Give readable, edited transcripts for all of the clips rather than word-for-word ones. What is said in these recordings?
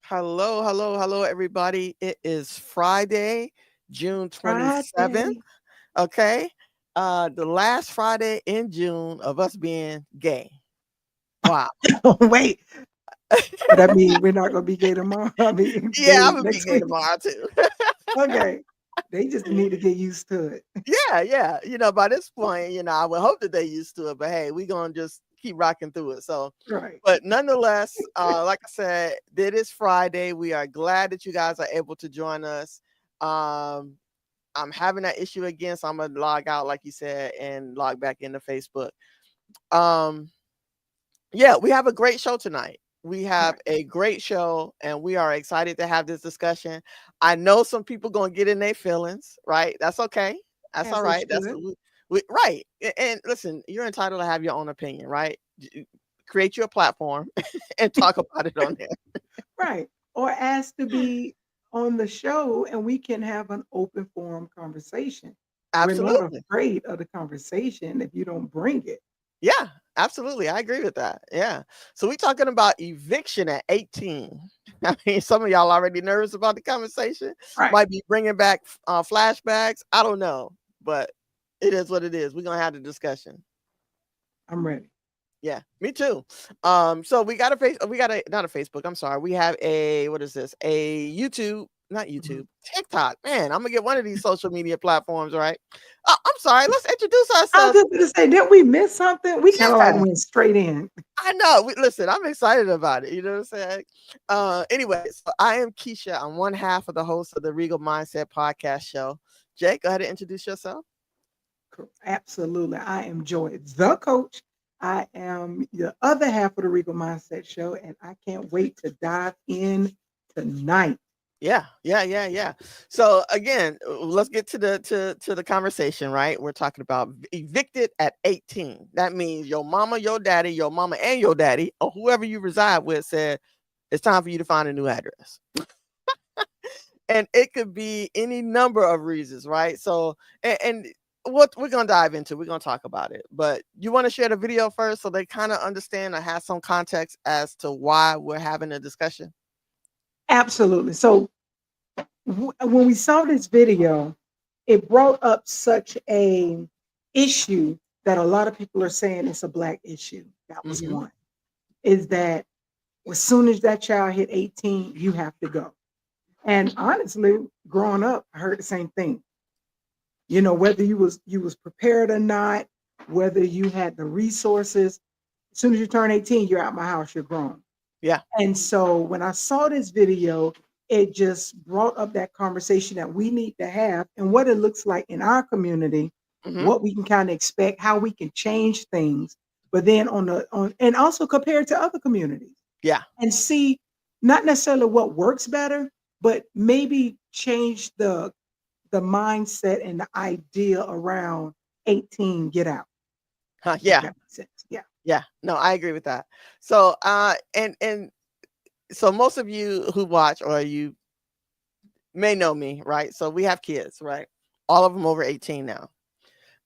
Hello, hello, hello, everybody. It is Friday, June 27th. Friday. Okay. The last Friday in June of us being gay. Wow. Oh, wait. So that means we're not gonna be gay tomorrow. I mean, Yeah, I'm gay gonna be next gay week. tomorrow too. Okay. They just need to get used to it. Yeah, yeah. By this point, I would hope that they used to it, but hey, we're gonna just keep rocking through it. So, Right. but nonetheless, like I said, it is Friday. We are glad that you guys are able to join us. Um, I'm having that issue again, so I'm gonna log out, like you said, and log back into Facebook. Um, yeah, we have a great show tonight. We have Right. a great show, and we are excited to have this discussion. I know some people gonna get in their feelings, right? That's okay. That's As all they right. That's should. right. And listen, you're entitled to have your own opinion, right? Create your platform and talk about it on there. Right. Or ask to be on the show and we can have an open forum conversation. We're not Absolutely. afraid of the conversation if you don't bring it. Yeah, absolutely. I agree with that. Yeah. So we talking about eviction at 18. I mean, some of y'all already nervous about the conversation. Right. Might be bringing back flashbacks. I don't know, but it is what it is. We're gonna have the discussion. I'm ready. Yeah, me too. So we got we got a not a Facebook. I'm sorry. We have a what is this? A YouTube, not Mhm. YouTube, TikTok. Man, I'm gonna get one of these social media platforms, right? I'm sorry. Let's introduce I was ourselves. just gonna say, didn't we miss something? We kind of like Yeah. went straight in. I know. Listen, I'm excited about it. You know what I'm saying? Anyway, so I am Keisha. I'm one half of the host of the Regal Mindset podcast show. Jake, go ahead and introduce yourself. Absolutely. I am Joy, the coach. I am the other half of the Regal Mindset Show, and I can't wait to dive in tonight. Yeah, yeah, yeah, yeah. So again, let's get to the conversation, right? We're talking about evicted at 18. That means your mama, your daddy, your mama and your daddy, or whoever you reside with said it's time for you to find a new address. And it could be any number of reasons, right? So, and what we're gonna dive into, we're gonna talk about it. But you want to share the video first, so they kind of understand or have some context as to why we're having a discussion. Absolutely. So when we saw this video, it brought up such a issue that a lot of people are saying it's a black issue. That was Hmm. one. Is that as soon as that child hit 18, you have to go. And honestly, growing up, I heard the same thing. Whether you was prepared or not, whether you had the resources, as soon as you turn 18, you're out my house, you're grown. Yeah. And so when I saw this video, it just brought up that conversation that we need to have and what it looks like in our community, Hmm. what we can kind of expect, how we can change things, but then on and also compare it to other communities Yeah. and see not necessarily what works better, but maybe change the mindset and the idea around 18 get out, if Yeah. that makes sense. Yeah. Yeah. No, I agree with that. So, and so most of you who watch or you may know me, right? So we have kids, right? All of them over 18 now.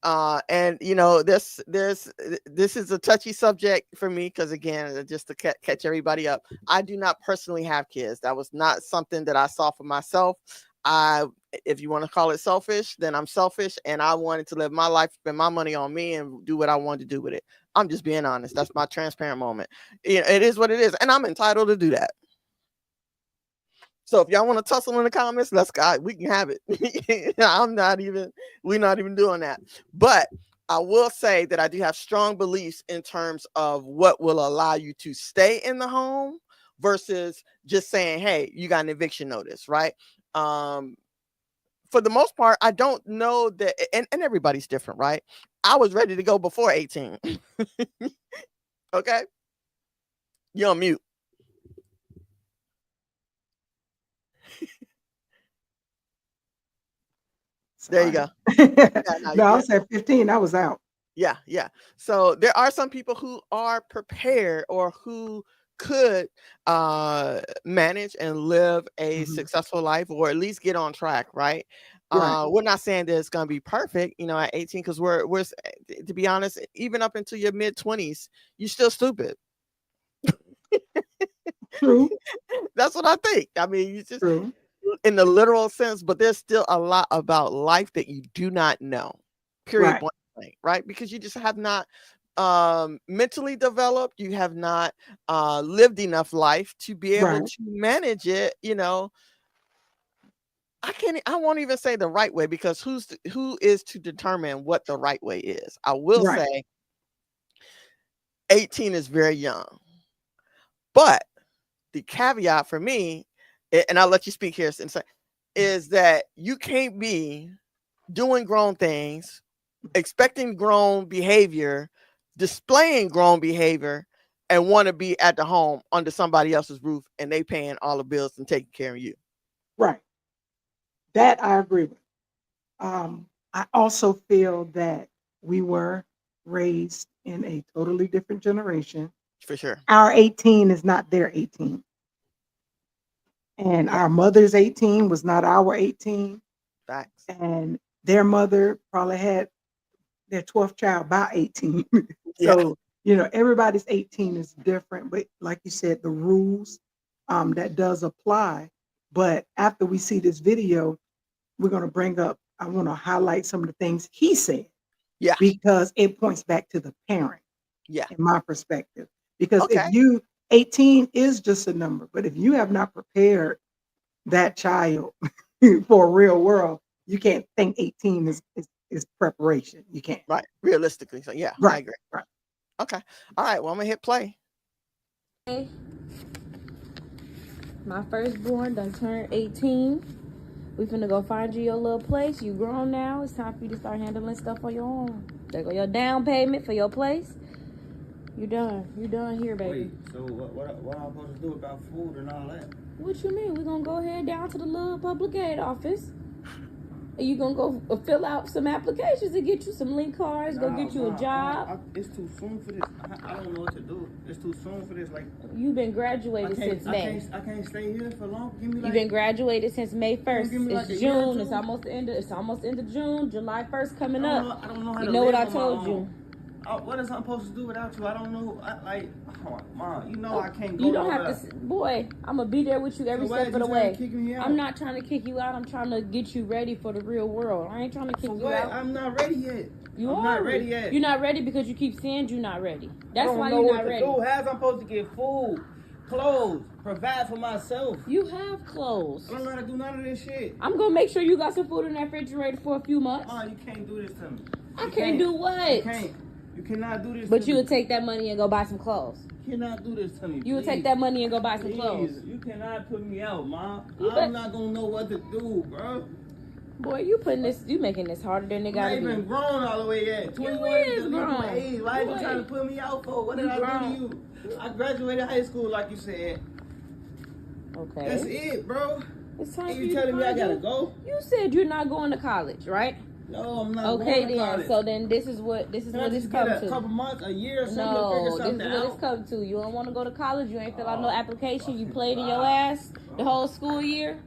And this is a touchy subject for me because again, just to catch everybody up, I do not personally have kids. That was not something that I saw for myself. I If you want to call it selfish, then I'm selfish, and I wanted to live my life, spend my money on me, and do what I wanted to do with it. I'm just being honest. That's my transparent moment. It is what it is, and I'm entitled to do that. So if y'all want to tussle in the comments, let's go. We can have it. I'm not even. We're not even doing that. But I will say that I do have strong beliefs in terms of what will allow you to stay in the home versus just saying, "Hey, you got an eviction notice," right? Um, for the most part, I don't know that, and everybody's different, right? I was ready to go before 18. Okay, you're on mute. There you Sorry. go. Yeah, no, No, you I good. was at 15, I was out. Yeah, yeah. So there are some people who are prepared or who could manage and live a Mhm. successful life or at least get on track, right? Right. We're not saying that it's going to be perfect, at 18, because to be honest, even up into your mid 20s, you're still stupid. True. That's what I think. I mean, you just True. in the literal sense, but there's still a lot about life that you do not know. Period. Right. Point blank, right? Because you just have not mentally developed. You have not lived enough life to be able Right. to manage it. I won't even say the right way because who is to determine what the right way is. I will Right. say 18 is very young. But the caveat for me, and I'll let you speak here and say, is that you can't be doing grown things, expecting grown behavior, displaying grown behavior, and want to be at the home under somebody else's roof and they paying all the bills and taking care of you. Right. That I agree with. I also feel that we were raised in a totally different generation. For sure. Our 18 is not their 18. And Yeah, our mother's 18 was not our 18. facts. And their mother probably had their 12th child by 18. Yeah, So, everybody's 18 is different. But like you said, the rules that does apply. But after we see this video, we're going to I want to highlight some of the things he said yeah, because it points back to the parent, yeah. in my perspective. Because if Okay, 18 is just a number, but if you have not prepared that child for a real world, you can't think 18 is preparation. You can't. right. Realistically, so yeah, I Right, agree. right. Okay, all right. Well, I'm gonna hit play. My firstborn done turned 18. We finna go find you your little place. You grown now. It's time for you to start handling stuff on your own. There go your down payment for your place. You done. You done here, baby. Wait, so what am I supposed to do about food and all that? What you mean? We gonna go ahead down to the little public aid office. And you gonna go fill out some applications to get you some link cards, go get you a job. It's too soon for this. I don't know what to do. It's too soon for this. Like, You've been graduated since May. I can't stay here for long. Give me like. You've been graduated since May 1st. Give me like It's a year or June. two. It's almost the end. It's almost end of June. July 1st coming up. I don't know how You to know what live I on my told you. own. What is I supposed to do without you? I don't know. Mom, you know I can't go. You don't have to, boy. I'm gonna be there with you every step of the way. I'm not trying to kick you out. I'm trying to get you ready for the real world. I ain't trying to kick you out. I'm not ready yet. I'm not ready yet. You're not ready because you keep saying you're not ready. That's why you're you're not ready. How's I supposed to get food, clothes, provide for myself? You have clothes. I don't know how to do none of this shit. I'm gonna make sure you got some food in that refrigerator for a few months. Mom, you can't do this to me. I can't do what? You can't. You cannot do this. But you would take that money and go buy some clothes. You cannot do this to me. You would take that money and go buy some clothes. You cannot put me out, Mom. I'm not gonna know what to do, bro. Boy, you making this harder than it gotta be. I'm not even grown all the way yet. 21 is grown. Age. Why are you trying to put me out for? What did I do to you? I graduated high school, like you said. Okay. That's it, bro. It's time and for you you telling me I gotta to go? You said you're not going to college, right? No, I'm not. Okay, going to then. college. So then, this is what it's come to. A couple months, a year, or something no, to figure something this is what it's come to. You don't want to go to college. You ain't fill out no application. You played in your ass the whole school year.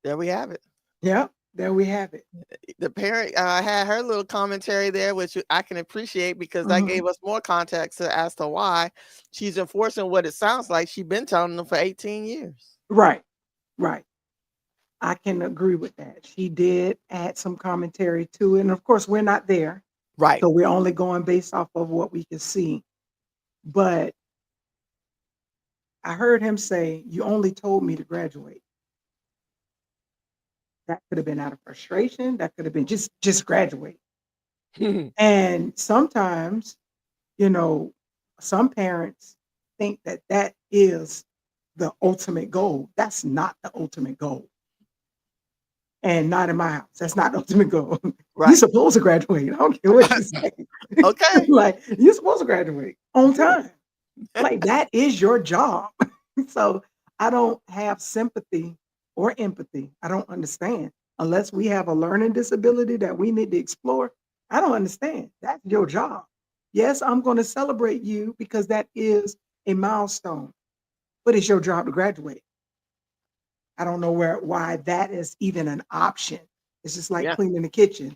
There we have it. Yeah, there we have it. The parent had her little commentary there, which I can appreciate because that gave us more context as to why she's enforcing what it sounds like she's been telling them for 18 years. Right, right. I can agree with that. She did add some commentary to it. And of course, we're not there. Right. So we're only going based off of what we can see. But I heard him say, you only told me to graduate. That could have been out of frustration. That could have been just graduate. And sometimes, some parents think that is the ultimate goal. That's not the ultimate goal. And not in my house. That's not the ultimate goal. Right. You're supposed to graduate. I don't care what you say. Okay. Like, you're supposed to graduate on time. Like, that is your job. So I don't have sympathy or empathy. I don't understand. Unless we have a learning disability that we need to explore, I don't understand. That's your job. Yes, I'm going to celebrate you because that is a milestone. But it's your job to graduate. I don't know why that is even an option. It's just like cleaning the kitchen.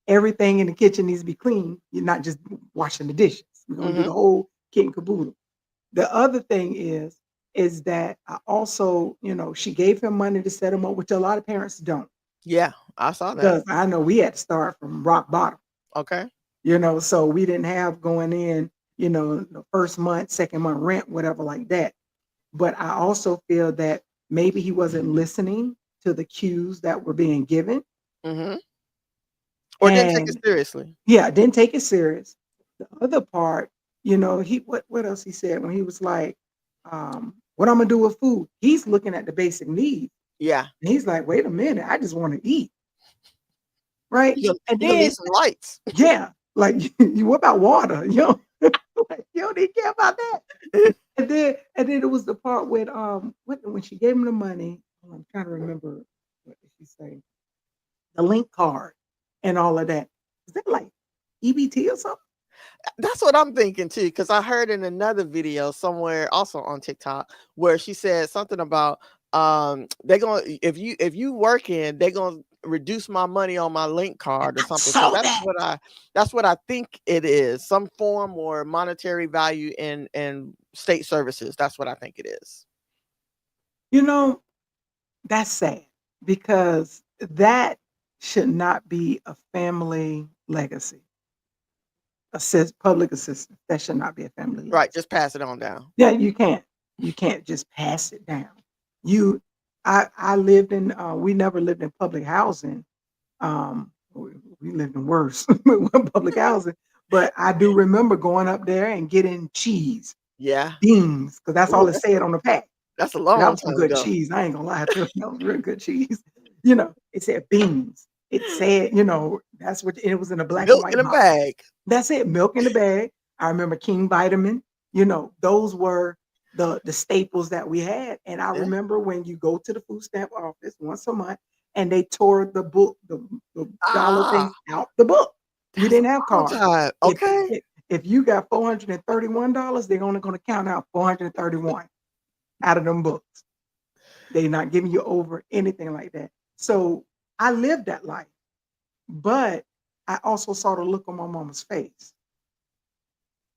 Everything in the kitchen needs to be clean. You're not just washing the dishes. We're going to do the whole kit and caboodle. the other thing is that I also, she gave him money to set him up, which a lot of parents don't. Yeah, I saw that. Because I know we had to start from rock bottom, Okay. so we didn't have going in, the first month, second month rent, whatever like that. But I also feel that maybe he wasn't listening to the cues that were being given. Mm-hmm. Or didn't take it And seriously. yeah, didn't take it serious. The other part, he what else he said when he was like, what I'm gonna do with food? He's looking at the basic needs. Yeah. And he's like, wait a minute, I just want to eat. Right. And You gonna need then some lights. yeah, like what about water? Like, you don't even care about that. And then it was the part with when she gave him the money. I'm trying to remember what did she say? The link card and all of that. Is that like EBT or something? That's what I'm thinking too, because I heard in another video somewhere also on TikTok where she said something about they're gonna if you working, they're gonna reduce my money on my link card or something. So Saw that. that's what I think it is. Some form or monetary value in state services. That's what I think it is. That's sad because that should not be a family legacy. Public assistance. That should not be a family Right. legacy. Just pass it on down. Yeah, you can't. You can't just pass it down. You I lived in we never lived in public housing. We lived in worse public housing. But I do remember going up there and getting cheese, Yeah. beans, because that's all Ooh, it said on the pack. that's a That long was some time good ago. cheese. I ain't gonna lie to you. That was real good cheese. It said beans. It said, that's what it was in a black and Milk white in a box. bag. That's it. Milk in the bag. I remember King Vitamin. Those were the staples that we had. And I Yeah. remember when you go to the food stamp office once a month and they tore the book, the dollar Ah, things out the book. You that's didn't a have long cards. time. If, Okay. if if you got $431, they're only going to count out 431 out of them books. They're not giving you over anything like that. So I lived that life, but I also saw the look on my mama's face.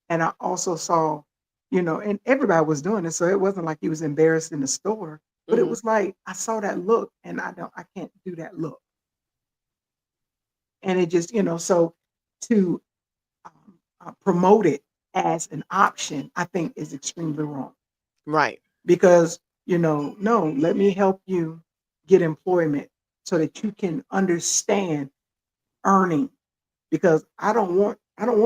And I also saw, and everybody was doing it. So it wasn't like he was embarrassed in the store, but it Mhm. was like I saw that look and I can't do that look. And it just, so to promote it as an option, I think is extremely wrong. Right. Because, no, let me help you get employment so that you can understand earning. Because I don't want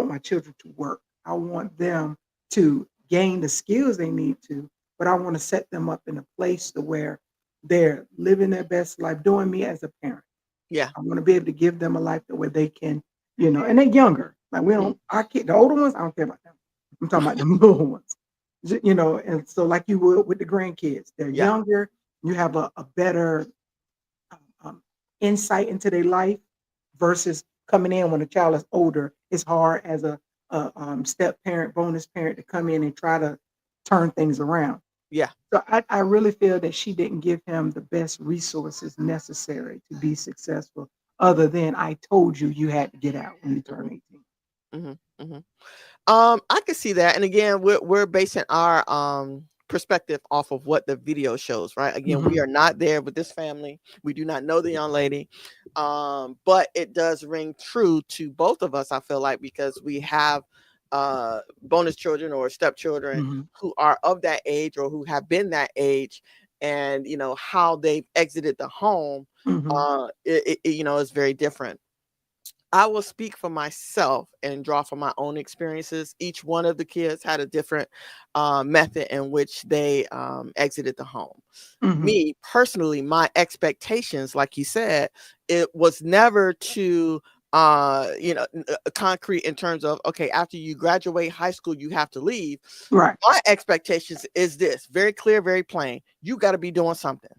my children to work. I want them to gain the skills they need to, but I want to set them up in a place to where they're living their best life, doing me as a parent. Yeah. I want to be able to give them a life where they can, and they're younger. Like we don't, our kid, the older ones, I don't care about them. I'm talking about the little ones, and so like you would with the grandkids, they're Yeah. younger. You have a better um, um, insight into their life versus coming in when a child is older. It's hard as a step parent, bonus parent to come in and try to turn things around. Yeah. So I really feel that she didn't give him the best resources necessary to be successful, other than I told you you had to get out when you turn 18. Mhm. Mhm. I can see that, and again, we're basing our perspective off of what the video shows, right? Again, we Mhm. are not there with this family. We do not know the young lady, but it does ring true to both of us. I feel like because we have bonus children or stepchildren Mhm. who are of that age or who have been that age, and how they've exited the home. Mhm. Is very different. I will speak for myself and draw from my own experiences. Each one of the kids had a different method in which they exited the home. Mhm. Me personally, my expectations, like you said, it was never to concrete in terms of, okay, after you graduate high school you have to leave. Right. My expectations is this, very clear, very plain: you got to be doing something.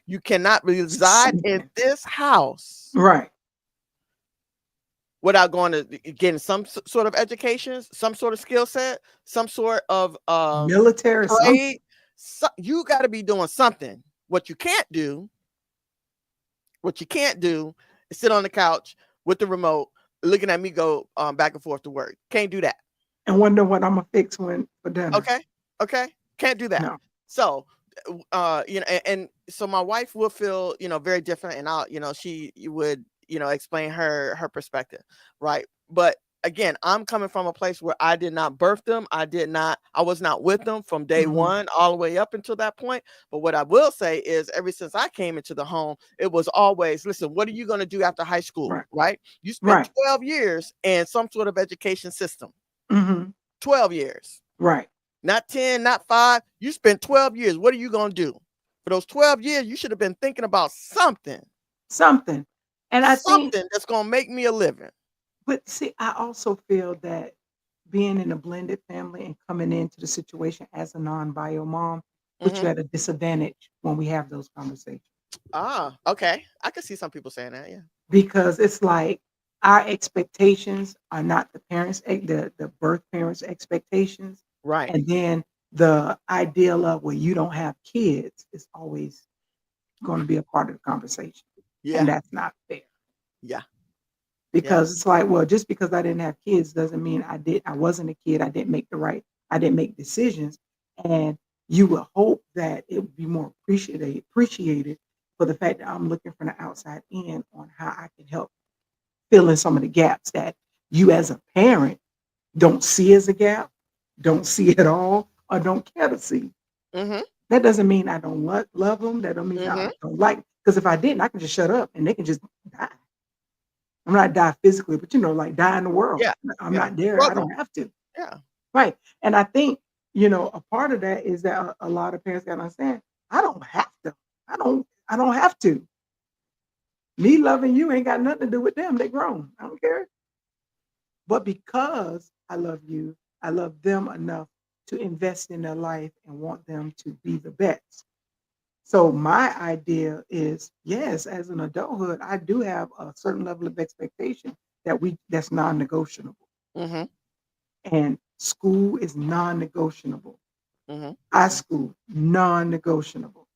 You cannot reside in Something. this house Right. without going to getting some sort of education, some sort of skill set, some sort of Military. Something. trade. So you got to be doing something. What you can't do is sit on the couch with the remote looking at me go back and forth to work. Can't do that. And wonder what I'm gonna fix when for dinner. Okay. Okay, can't do that. No. So, and so my wife will feel, very different, and she would, explain her perspective, right? But again, I'm coming from a place where I did not birth them. I was not with them from day Mhm. one all the way up until that point. But what I will say is, ever since I came into the home, it was always, listen, what are you going to do after high school, Right. right? You spent Right. 12 years in some sort of education system. Mhm. 12 years. Right. Not 10, not 5. You spent 12 years. What are you going to do? For those 12 years, you should have been thinking about something Something. And I think, that's going to make me a living. but see, I also feel that being in a blended family and coming into the situation as a non-bio mom puts Hmm. you at a disadvantage when we have those conversations. Ah, okay. I can see some people saying that. Yeah. Because it's like our expectations are not the parents' the birth parents' expectations. Right. And then the ideal of, well, you don't have kids is always going to be a part of the conversation. And Yeah. that's not fair. Yeah. Yeah. Because it's like, well, just because I didn't have kids doesn't mean I wasn't a kid. I didn't make decisions. And you would hope that it would be more appreciated for the fact that I'm looking from the outside in on how I can help fill in some of the gaps that you as a parent don't see as a gap, don't see at all, or don't care to see. Mm-hmm. That doesn't mean I don't love them. That don't mean I Mm-hmm. don't like. Because if I didn't, I can just shut up and they can just die. I'm not die physically, but like die in the world. Yeah. I'm Yeah. not there. I Struggle. don't have to. Yeah. Right. And I think, a part of that is that a lot of parents got to understand, I don't have to. I don't have to. Me loving you ain't got nothing to do with them. They grown. I don't care. But because I love you, I love them enough to invest in their life and want them to be the best. So my idea is, yes, as an adulthood, I do have a certain level of expectation that's non-negotiable. Mm-hmm. And school is non-negotiable. Mm-hmm. High school, non-negotiable.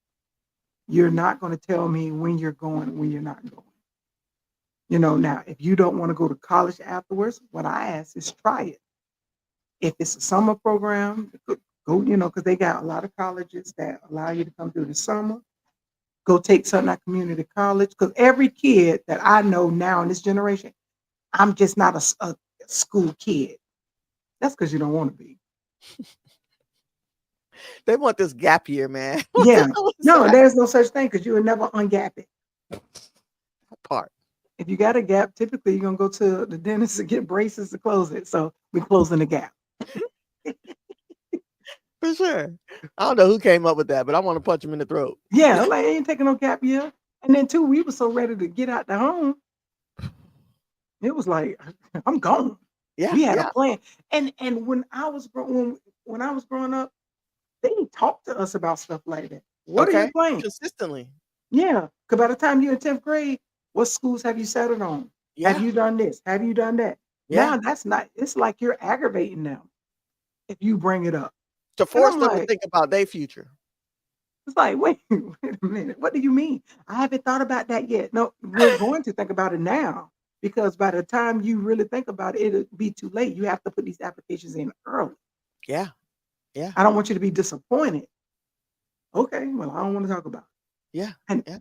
You're not going to tell me when you're going, when you're not going. Now, if you don't want to go to college afterwards, what I ask is try it. If it's a summer program, go, because they got a lot of colleges that allow you to come through the summer. Go take something at community college. Because every kid that I know now in this generation, I'm just not a school kid. That's because you don't want to be. They want this gap year, man. Yeah. What's No, that there's no such thing because you will never ungap it. part? If you got a gap, typically you're gonna go to the dentist to get braces to close it. So we're closing the gap. For sure. I don't know who came up with that, but I want to punch him in the throat. Yeah, like ain't taking no gap year. And then too, we were so ready to get out the home. It was like, I'm gone. Yeah. We had a Yeah. plan. And when I was growing up, they didn't talk to us about stuff like that. What are your Okay. plans? Consistently. Yeah, because by the time you're in 10th grade, what schools have you settled on? Have Yeah. you done this? Have you done that? Yeah. Now that's not, it's like you're aggravating them if you bring it up. To And force I'm them to like, think about their future. it's like, wait, wait a minute. What do you mean? I haven't thought about that yet. No, we're going to think about it now because by the time you really think about it, it'll be too late. You have to put these applications in early. Yeah. Yeah. I don't want you to be disappointed. Okay, well, I don't want to talk about it. Yeah. And Yeah.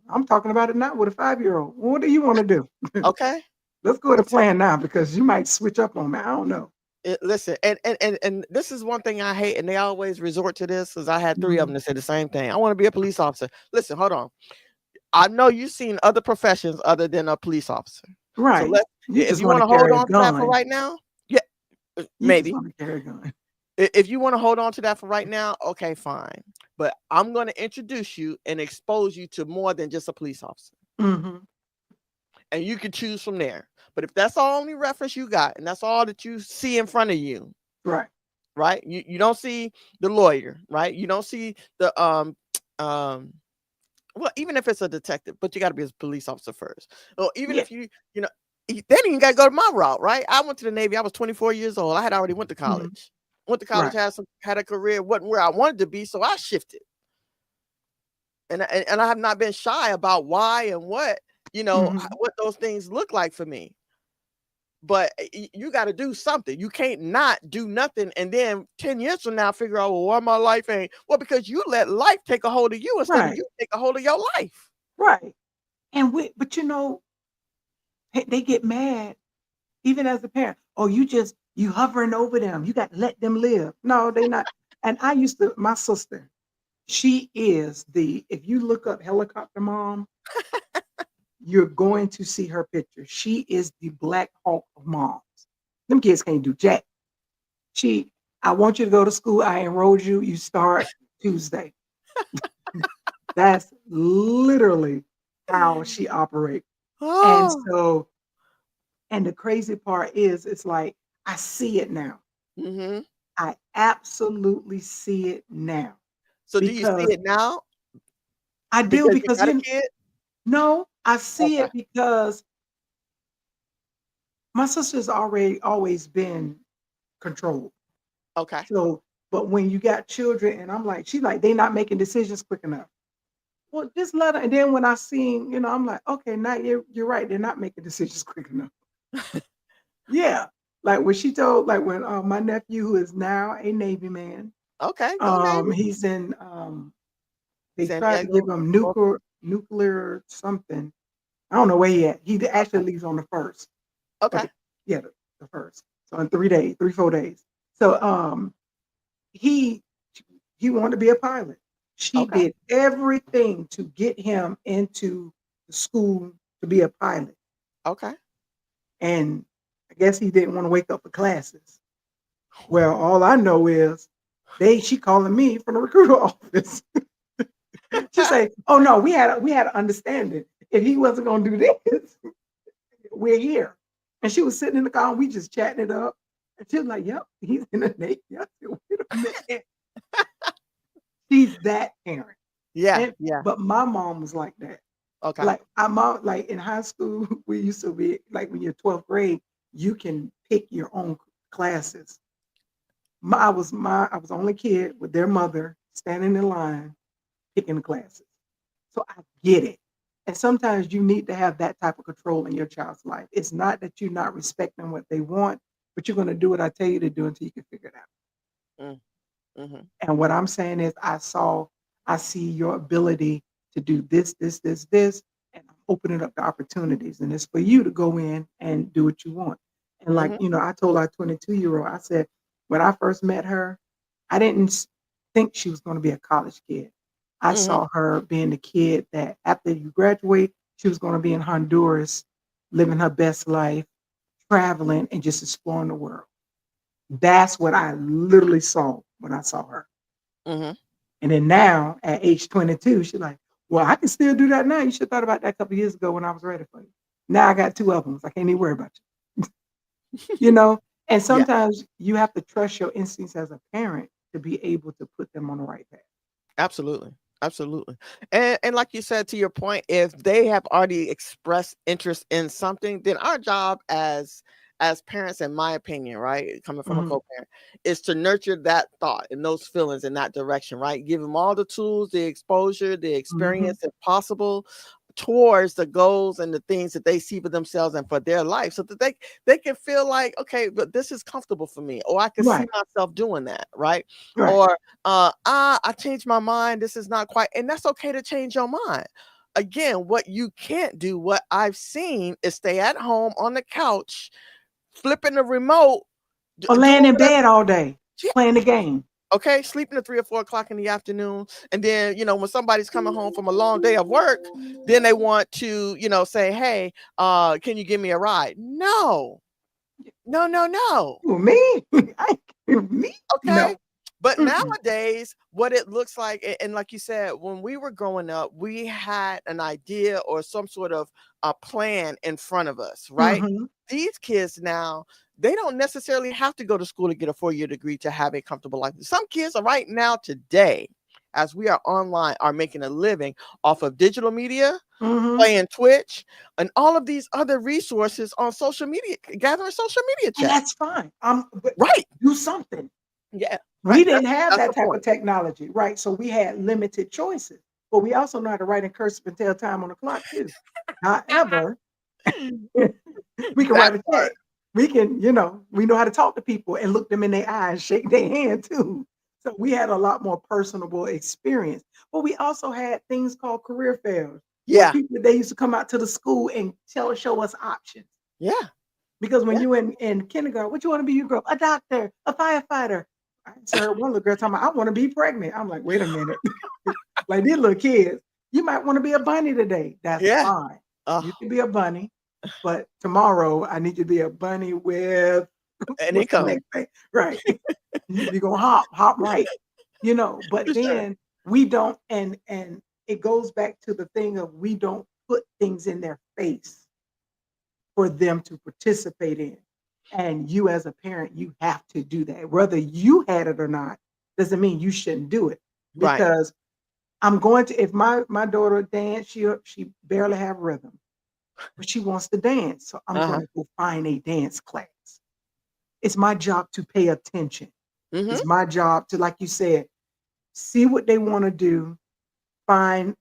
I'm talking about it now with a 5-year-old. What do you want to do? Okay. Let's go to plan now because you might switch up on me. I don't know. Listen, and this is one thing I hate, and they always resort to this because I had 3 of them Mhm. that said the same thing. I want to be a police officer. Listen, hold on. I know you've seen other professions other than a police officer. So Right. You if just you want want to to hold carry a on to that for gun. right now, yeah, You just maybe. want to carry a gun. If you want to hold on to that for right now, okay, fine. But I'm going to introduce you and expose you to more than just a police officer. Hmm. And you can choose from there. But if that's the only reference you got and that's all that you see in front of you, Right. right? You don't see the lawyer, right? You don't see the well, even if it's a detective, but you got to be a police officer first. Or even Yeah. if then you got to go to my route, right? I went to the Navy. I was 24 years old. I had already went to Hmm. college. Went to college, Right. had a career, wasn't where I wanted to be, so I shifted. And I have not been shy about why and what Hmm. what those things look like for me. but you got to do something. You can't not do nothing, and then 10 years from now figure out, well, why my life ain't well, because you let life take a hold of you instead of Right, you take a hold of your life. right. And but they get mad even as a parent. Oh, you hovering over them. You got to let them live. No, they not. And my sister, she is if you look up helicopter mom, you're going to see her picture. She is the Black Hawk of moms. Them kids can't do jack. I want you to go to school. I enrolled you. You start Tuesday. That's literally how she operates. And Oh. so, and the crazy part is, it's like, I see it now. Mm-hmm. I absolutely see it now So do you see because it now I do, because you because got a kid? no, I see Okay. it because my sister's already always been controlled. Okay. So, but when you got children, and she's like, they not making decisions quick enough. Well, just let her. And then when I seen, I'm like, okay, now you're right. They're not making decisions quick enough. Yeah. Like when she told, like when my nephew, who is now a Navy man, Okay. Go Navy. he's in, they San tried to give Diego. him nuclear something. I don't know where he at. He actually leaves on the first. But Okay. yeah, the first. So in 3 days, 4 days. So he he wanted to be a pilot. She Okay. did everything to get him into the school to be a pilot. Okay. And I guess he didn't want to wake up for classes. Well, all I know is she calling me from the recruiter office. She say, "Oh no, we had an understanding. If he wasn't gonna do this, we're here." And she was sitting in the car and we just chatting it up. And she was like, "Yep, he's in the Navy." I said, "Wait a minute." She's that parent. Yeah. And Yeah. but my mom was like that. Okay. Like our mom, like in high school, we used to be like when you're 12th grade, you can pick your own classes. I was the only kid with their mother standing in line picking the classes. So I get it. And sometimes you need to have that type of control in your child's life. It's not that you're not respecting what they want, but you're going to do what I tell you to do until you can figure it out. Mm, mm-hmm. And what I'm saying is, I see your ability to do this, this, this, this, and I'm opening up the opportunities. And it's for you to go in and do what you want. And like, Mm-hmm. I told our 22-year-old, I said, when I first met her, I didn't think she was going to be a college kid. I Mm-hmm. saw her being the kid that after you graduate, she was going to be in Honduras, living her best life, traveling and just exploring the world. That's what I literally saw when I saw her. Mm-hmm. And then now at age 22, she's like, well, I can still do that now. You should have thought about that a couple of years ago when I was ready for you. Now I got two of them. So I can't even worry about you. you know, and Yeah. sometimes you have to trust your instincts as a parent to be able to put them on the right path. Absolutely. Absolutely. And like you said, to your point, if they have already expressed interest in something, then our job as parents, in my opinion, right, coming from a Mhm. co-parent, is to nurture that thought and those feelings in that direction, right? Give them all the tools, the exposure, the Mhm. experience, if possible, towards the goals and the things that they see for themselves and for their life, so that they can feel like, okay, but this is comfortable for me, or I can see Right. myself doing that, right? Right. Or I changed my mind, this is not quite, and that's okay to change your mind. Again, what you can't do, what I've seen, is stay at home on the couch flipping the remote, Or doing laying in whatever. bed all day Yeah. playing the game. Okay, sleeping at 3 or 4 o'clock in the afternoon, and then when somebody's coming home from a long day of work, then they want to say, "Hey, can you give me a ride?" No, no, no, no. Who, me? Me? Okay. No. But Mm-mm. nowadays, what it looks like, and like you said, when we were growing up, we had an idea or some sort of a plan in front of us, right? Mhm. These kids now, they don't necessarily have to go to school to get a 4-year degree to have a comfortable life. Some kids are right now, today, as we are online, are making a living off of digital media, Mhm. playing Twitch, and all of these other resources on social media, gathering social media And checks. that's fine. But Right. do something. Yeah. We Right. didn't have That's the that type of point. technology, right? So we had limited choices, but we also know how to write in cursive and tell time on the clock too. However, we can That write a part. check. We can, we know how to talk to people and look them in their eyes, shake their hand too. So we had a lot more personable experience. But we also had things called career fairs where Yeah. they used to come out to the school and show us options. Yeah. Because when Yeah. you in kindergarten, what you want to be? You grow up? A doctor, a firefighter. I heard one little girl talking about, I want to be pregnant. I'm like, wait a minute. Like these little kids, you might want to be a bunny today. That's Yeah. fine. You Oh, can be a bunny, but tomorrow I need you to be a bunny with and what's the income. next thing? Right. You're gonna hop right. But For sure. then we don't, and it goes back to the thing of we don't put things in their face for them to participate in. And you as a parent, you have to do that. Whether you had it or not, doesn't mean you shouldn't do it. Right. Because I'm going to, if my daughter dance, she barely have rhythm, but she wants to dance. So I'm Uh-huh. going to go find a dance class. It's my job to pay attention. Mm-hmm. It's my job to, like you said, see what they want to do, find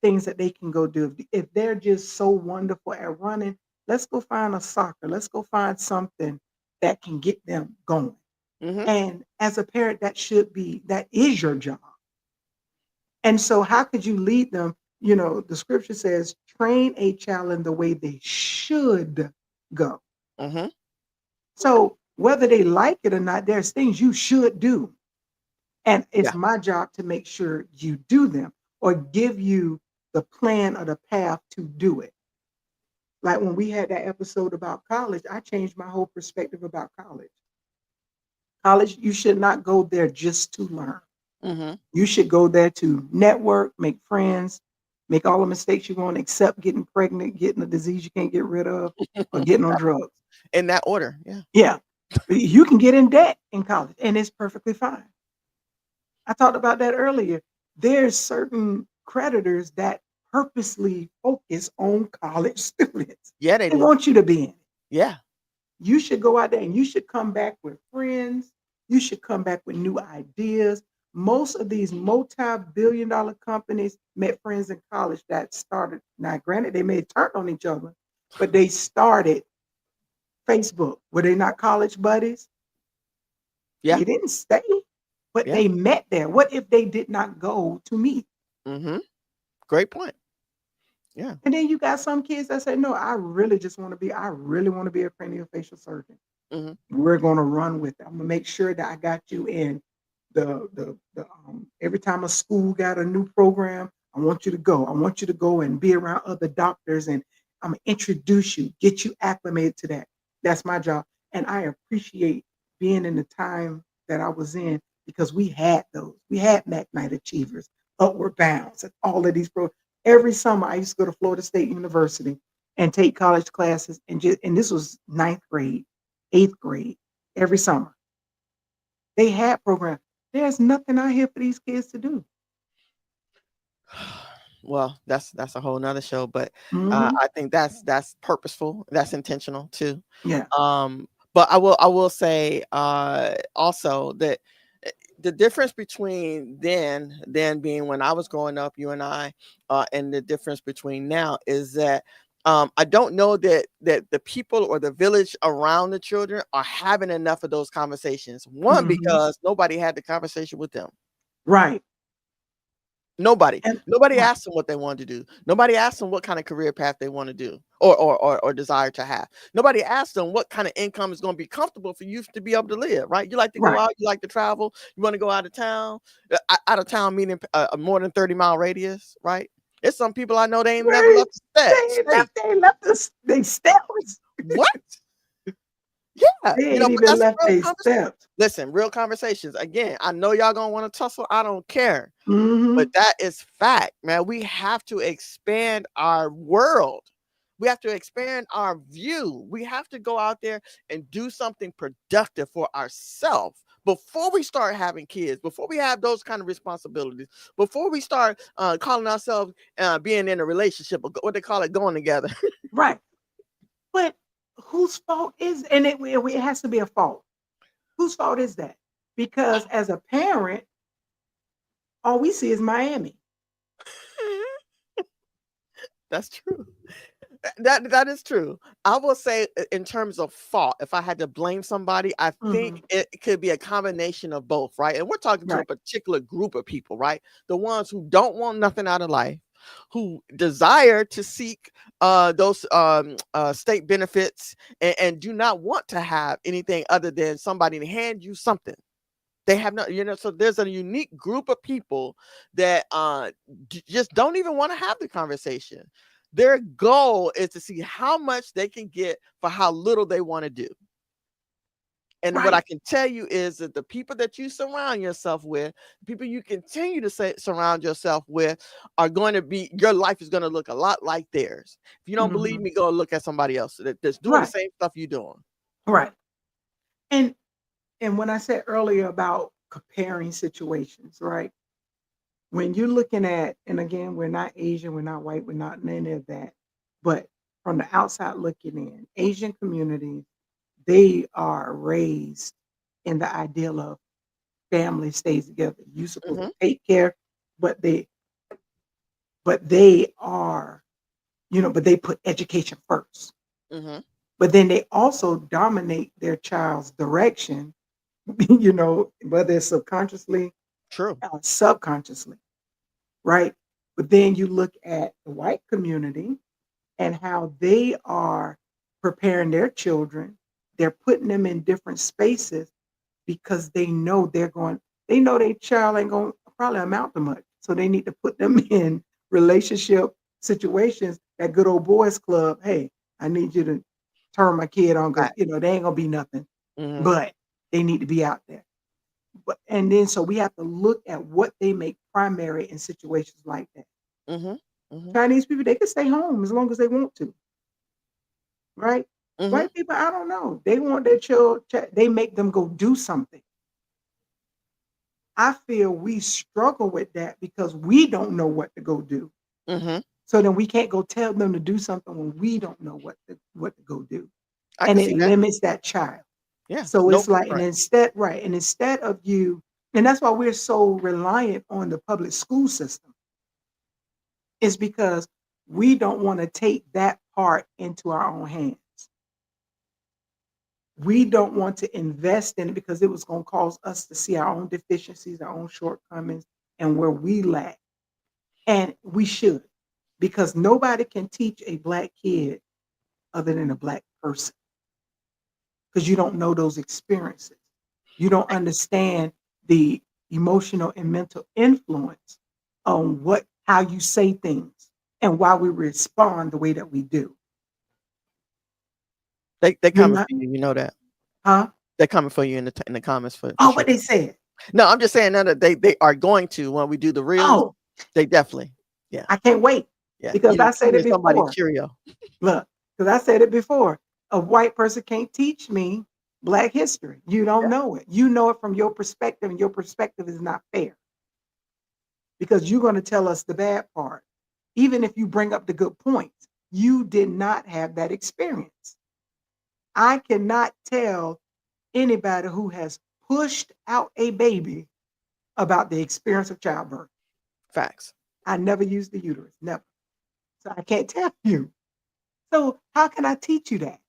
things that they can go do. If they're just so wonderful at running, let's go find a soccer. Let's go find something that can get them going. Mm-hmm. And as a parent, that is your job. And so how could you lead them? The scripture says, train a child in the way they should go. Mm-hmm. So whether they like it or not, there's things you should do. And it's Yeah. my job to make sure you do them or give you the plan or the path to do it. Like when we had that episode about college, I changed my whole perspective about college. College, you should not go there just to learn. Mm-hmm. You should go there to network, make friends, make all the mistakes you want, except getting pregnant, getting a disease you can't get rid of, or getting on drugs. In that order. Yeah. Yeah. You can get in debt in college, and it's perfectly fine. I talked about that earlier. There's certain creditors that purposely focus on college students. Yeah, they They do. want you to be in it. Yeah. You should go out there and you should come back with friends. You should come back with new ideas. Most of these multi-billion-dollar companies met friends in college that started. Now, granted, they may have turned on each other, but they started Facebook. Were they not college buddies? Yeah. They didn't stay, but Yeah. they met there. What if they did not go to meet? Mm-hmm. Great point. Yeah. And then you got some kids that say, no, I really want to be a craniofacial surgeon. Mm-hmm. We're going to run with it. I'm gonna make sure that I got you in the every time a school got a new program, I want you to go. I want you to go and be around other doctors, and I'm gonna introduce you, get you acclimated to that. That's my job, and I appreciate being in the time that I was in because we had those. We had Mac Night Achievers, Upward Bounds, and all of these programs. Every summer, I used to go to Florida State University and take college classes, and this was ninth grade. Eighth grade, every summer. They had programs. There's nothing out here for these kids to do. Well, that's a whole nother show, but Mhm. I think that's purposeful. That's intentional too. Yeah. But I will say also that the difference between then being when I was growing up, you and I, and the difference between now is that I don't know that the people or the village around the children are having enough of those conversations. One, Mhm. because nobody had the conversation with them. Right. Nobody And right. asked them what they wanted to do. Nobody asked them what kind of career path they want to do or desire to have. Nobody asked them what kind of income is going to be comfortable for you to be able to live, right? You like to go Right. out, you like to travel, you want to go out of town, meaning a more than 30-mile radius, right? There's some people I know they ain't never Right. left the state. They left us they steps. What? Yeah, They you know, ain't but even that's left real they conversation. steps. Listen, real conversations. Again, I know y'all gonna want to tussle. I don't care. Mhm. But that is fact, man. We have to expand our world. We have to expand our view. We have to go out there and do something productive for ourselves before we start having kids, before we have those kind of responsibilities, before we start calling ourselves being in a relationship, or what they call it, going together. Right. But whose fault is and it has to be a fault. Whose fault is that? Because as a parent, all we see is Miami. That's true. That is true. I will say in terms of fault, if I had to blame somebody, I think Mhm. it could be a combination of both, right? And we're talking to a Right. particular group of people, right? The ones who don't want nothing out of life, who desire to seek those state benefits and do not want to have anything other than somebody to hand you something. They have no, so there's a unique group of people that just don't even want to have the conversation. Their goal is to see how much they can get for how little they want to do. And what I Right. can tell you is that the people that you surround yourself with, the people you continue to surround yourself with, are going to be, your life is going to look a lot like theirs. If you don't believe Mhm. me, go look at somebody else that's doing the Right. same stuff you're doing. Right. And when I said earlier about comparing situations, right? When you're looking at, and again, we're not Asian, we're not white, we're not any of that, but from the outside looking in, Asian communities, they are raised in the ideal of family stays together. You supposed to Hmm. take care, but they are, but they put education first. Hmm. But then they also dominate their child's direction, whether it's subconsciously True. or subconsciously, right? But then you look at the white community and how they are preparing their children. They're putting them in different spaces because they know their child ain't going to probably amount to much. So they need to put them in relationship situations, that good old boys club. Hey, I need you to turn my kid on because, Right. they ain't going to be nothing, Hmm. but they need to be out there. But, and then, so we have to look at what they make primary in situations like that. Hmm. Hmm. Chinese people, they can stay home as long as they want to, right? Hmm. White people, I don't know. They want their children, they make them go do something. I feel we struggle with that because we don't know what to go do. Hmm. So then we can't go tell them to do something when we don't know what to go do. I And can it see that. limits that child. Yeah. So No it's like, and blueprint. instead, right, and instead of you, and that's why we're so reliant on the public school system, is because we don't want to take that part into our own hands. We don't want to invest in it because it was going to cause us to see our own deficiencies, our own shortcomings, and where we lack. And we should, because nobody can teach a black kid other than a black person, because you don't know those experiences. You don't understand the emotional and mental influence on how you say things and why we respond the way that we do. They You're coming not, for you. You know that. huh? They're coming for you in the comments for Oh, sure. what they said. No, I'm just saying now that they are going to when we do the reels. Oh, They definitely, yeah, I can't wait yeah. because I You said know it somebody before. Cheerio. Look, because I said it before. A white person can't teach me black history. You don't Yeah. know it. You know it from your perspective, and your perspective is not fair because you're going to tell us the bad part. Even if you bring up the good points, you did not have that experience. I cannot tell anybody who has pushed out a baby about the experience of childbirth. Facts. I never used the uterus, never. So I can't tell you. So how can I teach you that?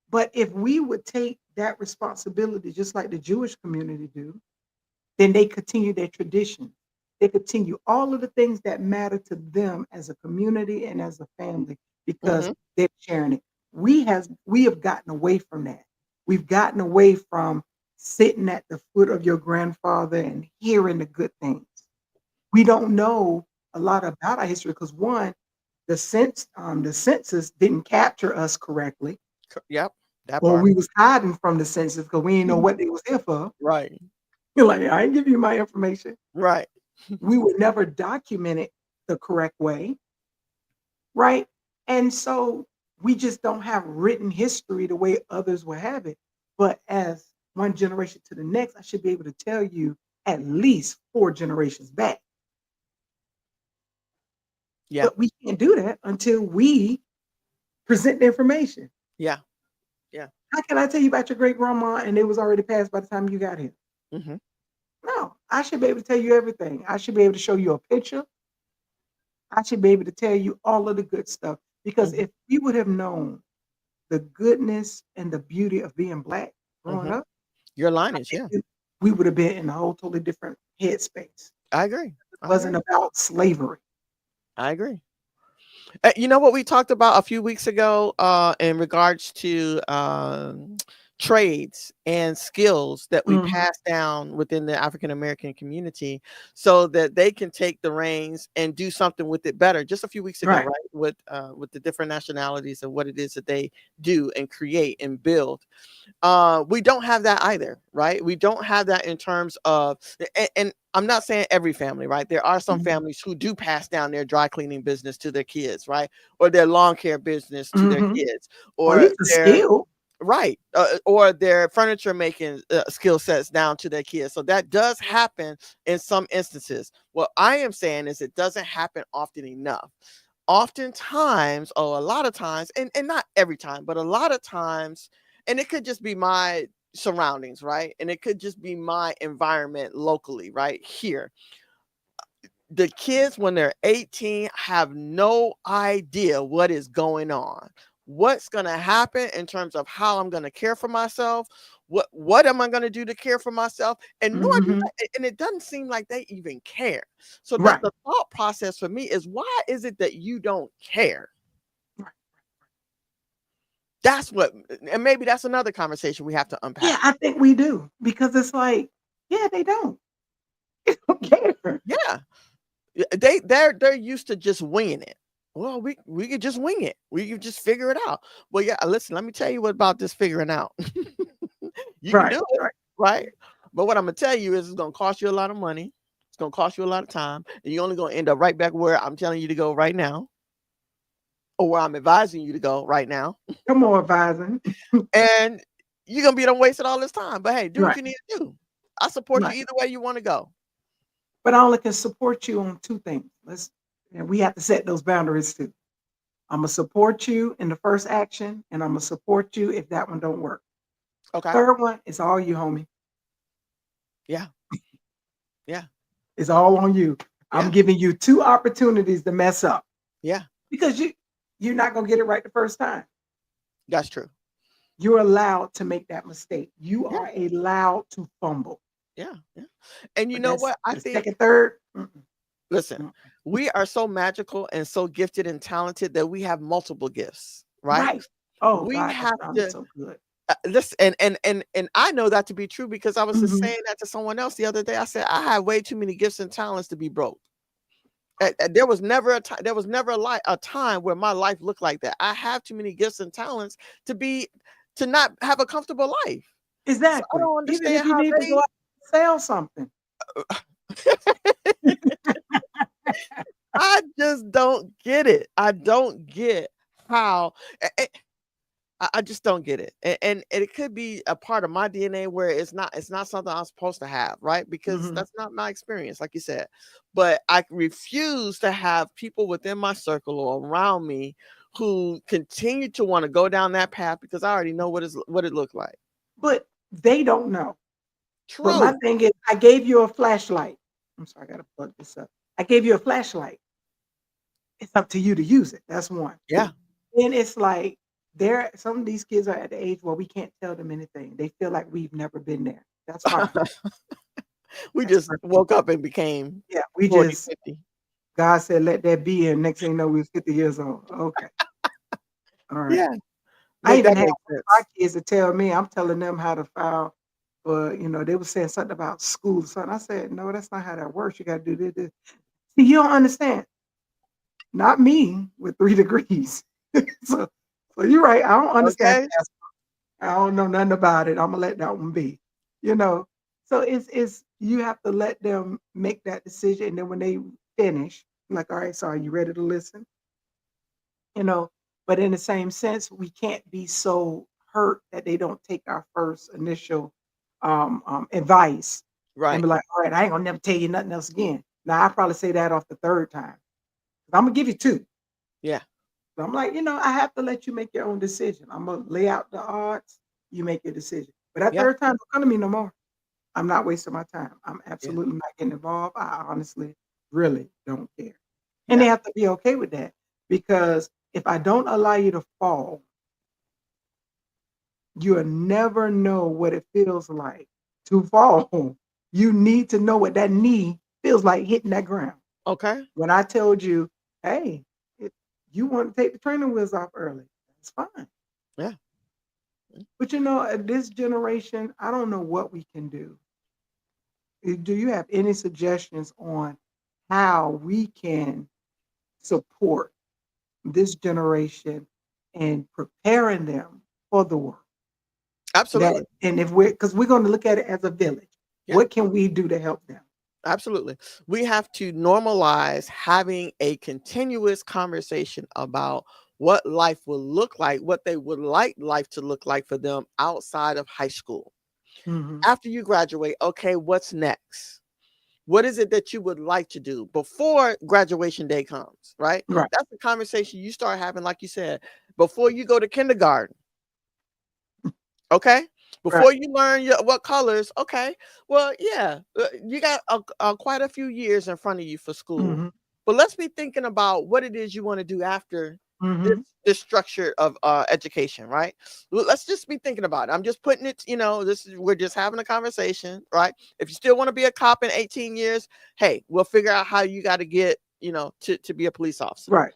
But if we would take that responsibility, just like the Jewish community do, then they continue their tradition. They continue all of the things that matter to them as a community and as a family because Hmm. they're sharing it. We have gotten away from that. We've gotten away from sitting at the foot of your grandfather and hearing the good things. We don't know a lot about our history because one, the census didn't capture us correctly, Yep. That or part. we was hiding from the census because we didn't know what they was here for. Right. You're like, I ain't give you my information. Right. We were never documented the correct way, right? And so we just don't have written history the way others will have it. But as one generation to the next, I should be able to tell you at least 4 generations back. Yeah. But we can't do that until we present the information. Yeah. Yeah. How can I tell you about your great grandma and it was already passed by the time you got here? Hmm. No, I should be able to tell you everything. I should be able to show you a picture. I should be able to tell you all of the good stuff Because Mhm. if we would have known the goodness and the beauty of being Black growing Mhm. up, Your I lineage, think yeah. we would have been in a whole totally different headspace. I agree. It I wasn't agree. about slavery. I agree. You know what we talked about a few weeks ago in regards to trades and skills that we Mhm. pass down within the African American community so that they can take the reins and do something with it better. Just a few weeks ago, Right. right? With the different nationalities and what it is that they do and create and build. We don't have that either, right? We don't have that in terms of, and I'm not saying every family, right? There are some Mhm. families who do pass down their dry cleaning business to their kids, right? Or their lawn care business to their Mhm. kids, Or or it's a their skill. right, or their furniture making skill sets down to their kids. So that does happen in some instances. What I am saying is it doesn't happen often enough. Oftentimes, or a lot of times, and not every time, but a lot of times, and it could just be my surroundings, right? And it could just be my environment locally, right here. The kids, when they're 18, have no idea what is going on, what's going to happen in terms of how I'm going to care for myself, what am I going to do to care for myself, and nor do Mhm. they, and it doesn't seem like they even care. So Right. the thought process for me is, why is it that you don't care? Right. That's what, and maybe that's another conversation we have to Yeah, unpack. I think we do because it's like, yeah, they don't. They don't care. Yeah. They're used to just winging it. Well, we could just wing it. We could just figure it out. Well, yeah, listen, let me tell you what about this figuring out. You can Right. do it, Right. right? But what I'm gonna tell you is it's gonna cost you a lot of money. It's gonna cost you a lot of time, and you're only gonna end up right back where I'm telling you to go right now, or where I'm advising you to go right now. Come on, advising. And you're gonna be done wasted all this time. But hey, do what Right. you need to do. I support you Right. either way you want to go. But I only can support you on two things. And we have to set those boundaries too. I'm gonna support you in the first action, and I'm gonna support you if that one don't work. Okay. Third one is all you, homie. Yeah. Yeah. It's all on you. I'm Yeah. giving you two opportunities to mess up Yeah. because you're not gonna get it right the first time. That's true. You're allowed to make that mistake. You Yeah. are allowed to fumble. Yeah. Yeah. And you But know that's what? I the think, second, third. Mm-mm, listen, mm. we are so magical and so gifted and talented that we have multiple gifts, right? Right. Oh We God, that have sounded to so good. listen, and I know that to be true because I was just Mhm. saying that to someone else the other day. I said I have way too many gifts and talents to be broke. There was never a time. There was never a time where my life looked like that. I have too many gifts and talents to be to not have a comfortable life. So I Exactly. don't Even if understand you how need to go they. out and sell something. I just don't get it. I don't get how. I just don't get it, and it could be a part of my DNA where it's not something I'm supposed to have, right? Because Mhm. that's not my experience, like you said. But I refuse to have people within my circle or around me who continue to want to go down that path because I already know what it looked like. But they don't know. But my True. thing is, I gave you a flashlight. I'm sorry, I gotta plug this up. I gave you a flashlight. It's up to you to use it. That's one. Yeah. Then it's like some of these kids are at the age where we can't tell them anything. They feel like we've never been there. That's fine. We That's just perfect. woke up and became Yeah, we 40, just 50. God said let that be, and next thing you know, we was 50 years old. Okay. All right. Yeah. I Make even that had make one of my sense. kids to tell me, I'm telling them how to file for, they were saying something about school or something. I said, no, that's not how that works. You gotta do this. See, you don't understand. Not me with 3 degrees. so so you're right. I don't understand Okay. fast. I don't know nothing about it. I'm gonna let that one be. You know. So it's you have to let them make that decision. And then when they finish, I'm like, all right, so are you ready to listen? You know, but in the same sense, we can't be so hurt that they don't take our first initial advice and Right. be like, all right, I ain't gonna never tell you nothing else again. Now I probably say that off the third time. I'm gonna give you two. Yeah. So I'm like, I have to let you make your own decision. I'm gonna lay out the odds, you make your decision. But that Yeah. third time, don't come to me no more. I'm not wasting my time. I'm Yeah. absolutely not getting involved. I honestly really don't care. And they Yeah. have to be okay with that because if I don't allow you to fall, you'll never know what it feels like to fall. You need to know what that knee feels like hitting that ground. Okay. When I told you, hey, if you want to take the training wheels off early, that's fine. Yeah. But at this generation, I don't know what we can do. Do you have any suggestions on how we can support this generation and preparing them for the world? Absolutely. And if because we're going to look at it as a village, Yeah. what can we do to help them? Absolutely. We have to normalize having a continuous conversation about what life will look like, what they would like life to look like for them outside of high school. Mm-hmm. After you graduate, okay, what's next? What is it that you would like to do before graduation day comes, right? Right. That's the conversation you start having, like you said, before you go to kindergarten. Okay. Before Right. you learn what colors, okay. Well, yeah, you got quite a few years in front of you for school, Mm-hmm. but let's be thinking about what it is you want to do after this Mm-hmm. this structure of education, right? Let's just be thinking about it. I'm just putting it, we're just having a conversation, right? If you still want to be a cop in 18 years, hey, we'll figure out how you got to get, to be a police officer. Right.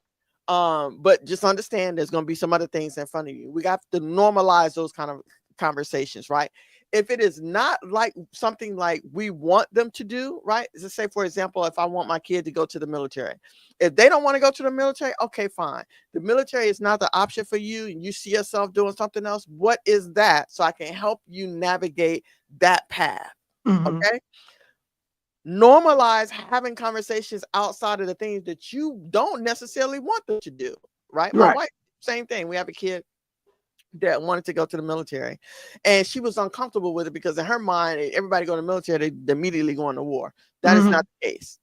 But just understand there's going to be some other things in front of you. We got to normalize those kind of conversations, right? If it is not like something like we want them to do, right? Let's say, for example, if I want my kid to go to the military, if they don't want to go to the military, okay, fine. The military is not the option for you, and you see yourself doing something else. What is that? So I can help you navigate that path. Mm-hmm. Okay. Normalize having conversations outside of the things that you don't necessarily want them to do, right? My Right. wife, same thing. We have a kid that wanted to go to the military, and she was uncomfortable with it because in her mind, everybody going to the military, they immediately going to war. That is Mm-hmm. not the case.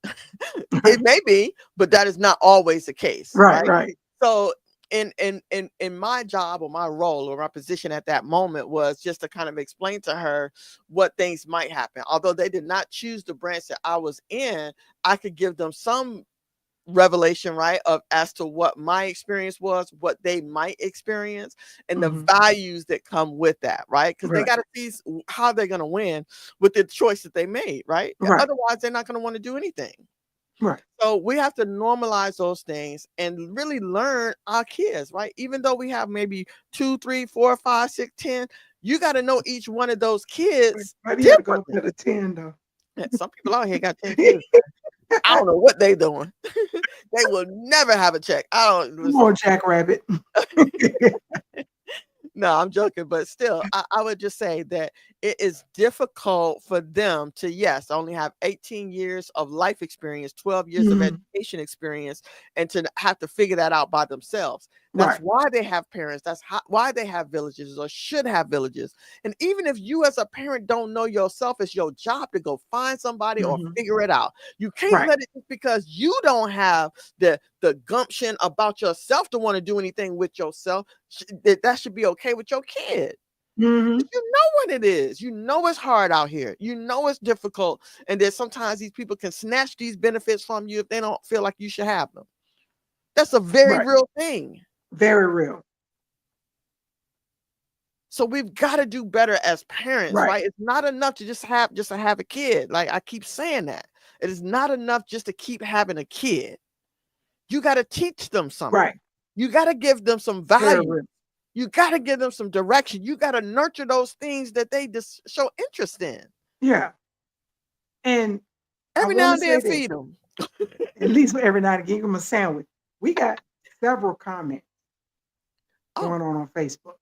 It may be, but that is not always the case, Right. right? Right. So in my job or my role or my position at that moment was just to kind of explain to her what things might happen. Although they did not choose the branch that I was in, I could give them some revelation, right, of as to what my experience was, what they might experience, and the Mm-hmm. values that come with that, right? Because they Right. got to see how they're going to win with the choice that they made, right? Right. Otherwise, they're not going to want to do anything. Right. So we have to normalize those things and really learn our kids, right? Even though we have maybe 2, 3, 4, 5, 6, 10, you got to know each one of those kids Why do you got to go up differently. to the 10 though? Some people out here got 10 kids. I don't know what they doing. They will never have a check. I don't Come listen. on, Jackrabbit. No, I'm joking, but still, I would just say that it is difficult for them to, yes, only have 18 years of life experience, 12 years of Mm-hmm. education experience, and to have to figure that out by themselves. That's Right. why they have parents. That's why they have villages or should have villages. And even if you as a parent don't know yourself, it's your job to go find somebody or Mm-hmm. figure it out. You can't Right. let it just because you don't have the gumption about yourself to want to do anything with yourself. That should be okay with your kid. Mm-hmm. You know what it is. You know it's hard out here. You know it's difficult. And that sometimes these people can snatch these benefits from you if they don't feel like you should have them. That's a very Right. real thing. Very real. So we've got to do better as parents, Right. right? It's not enough to just to have a kid. Like I keep saying that. It is not enough just to keep having a kid. You got to teach them something. Right. You got to give them some Very value. real. You got to give them some direction. You got to nurture those things that they just show interest in. Yeah. And I Every want now to and say then this, feed them. at least every night and give them a sandwich. We got several comments Oh, going on Facebook.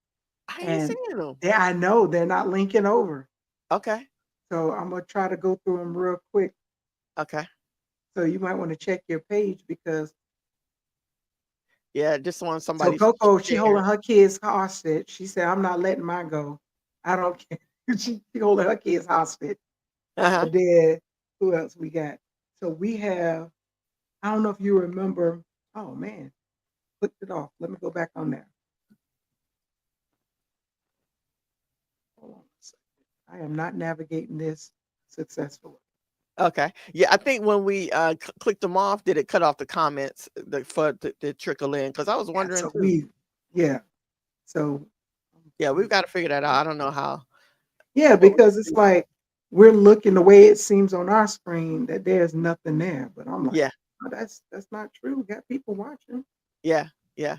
I ain't And seeing them. I know they're not linking over. Okay. So I'm going to try to go through them real quick. Okay. So you might want to check your page because Yeah, just want so somebody Coco, she share. holding her kids hostage. She said, I'm not letting mine go. I don't care. she holding her kids hostage. Uh-huh. But then who else we got? So we have, I don't know if you remember. Oh man, clicked it off. Let me go back on there. Hold on a second. I am not navigating this successfully. Okay. Yeah, I think when we clicked them off, did it cut off the comments for to trickle in? Because I was Yeah, wondering so too. yeah, so Yeah, we've got to figure that out. I don't know how. yeah, What we because can it's do. like we're looking the way it seems on our screen that there's nothing there, but I'm like, Yeah, oh, that's not true. We got people watching. yeah, yeah.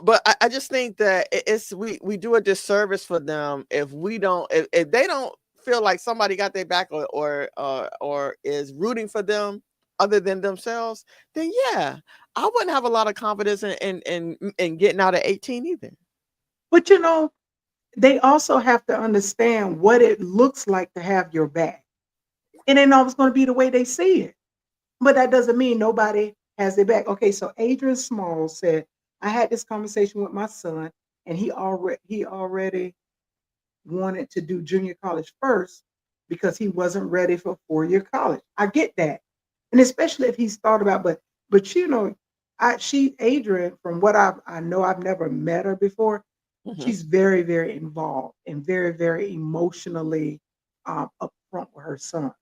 But I just think that it's we do a disservice for them if we don't if they don't feel like somebody got their back or is rooting for them other than themselves, then yeah, I wouldn't have a lot of confidence in getting out at 18 either. But they also have to understand what it looks like to have your back. It ain't always going to be the way they see it. But that doesn't mean nobody has their back. Okay, so Adrian Small said, I had this conversation with my son, and he already wanted to do junior college first because he wasn't ready for 4-year college. I get that. And especially if he's thought about, but Adrian, from what I know, I've never met her before. Hmm. She's very, very involved and very, very emotionally upfront with her son,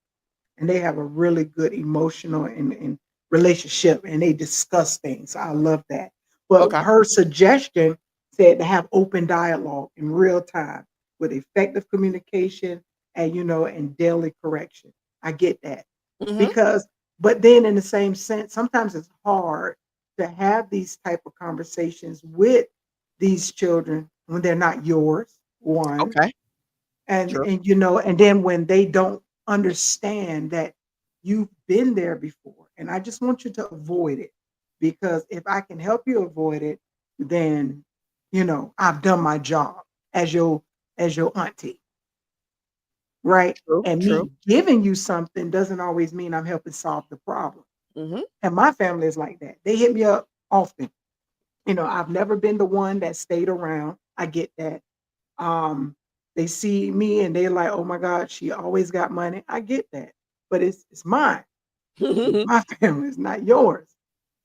and they have a really good emotional and relationship, and they discuss things. I love that. But Okay. her suggestion said to have open dialogue in real time with effective communication and daily correction. I get that. Hmm. Because but then in the same sense, sometimes it's hard to have these type of conversations with these children when they're not yours, one, Okay. and True. and then when they don't understand that you've been there before, and I just want you to avoid it, because if I can help you avoid it, then I've done my job as your auntie, right? True. And True. me giving you something doesn't always mean I'm helping solve the problem. Hmm. And my family is like that. They hit me up often. I've never been the one that stayed around. I get that. um, they see me and they're like, "Oh my God, she always got money." I get that, but it's mine. It's my family. It's not yours.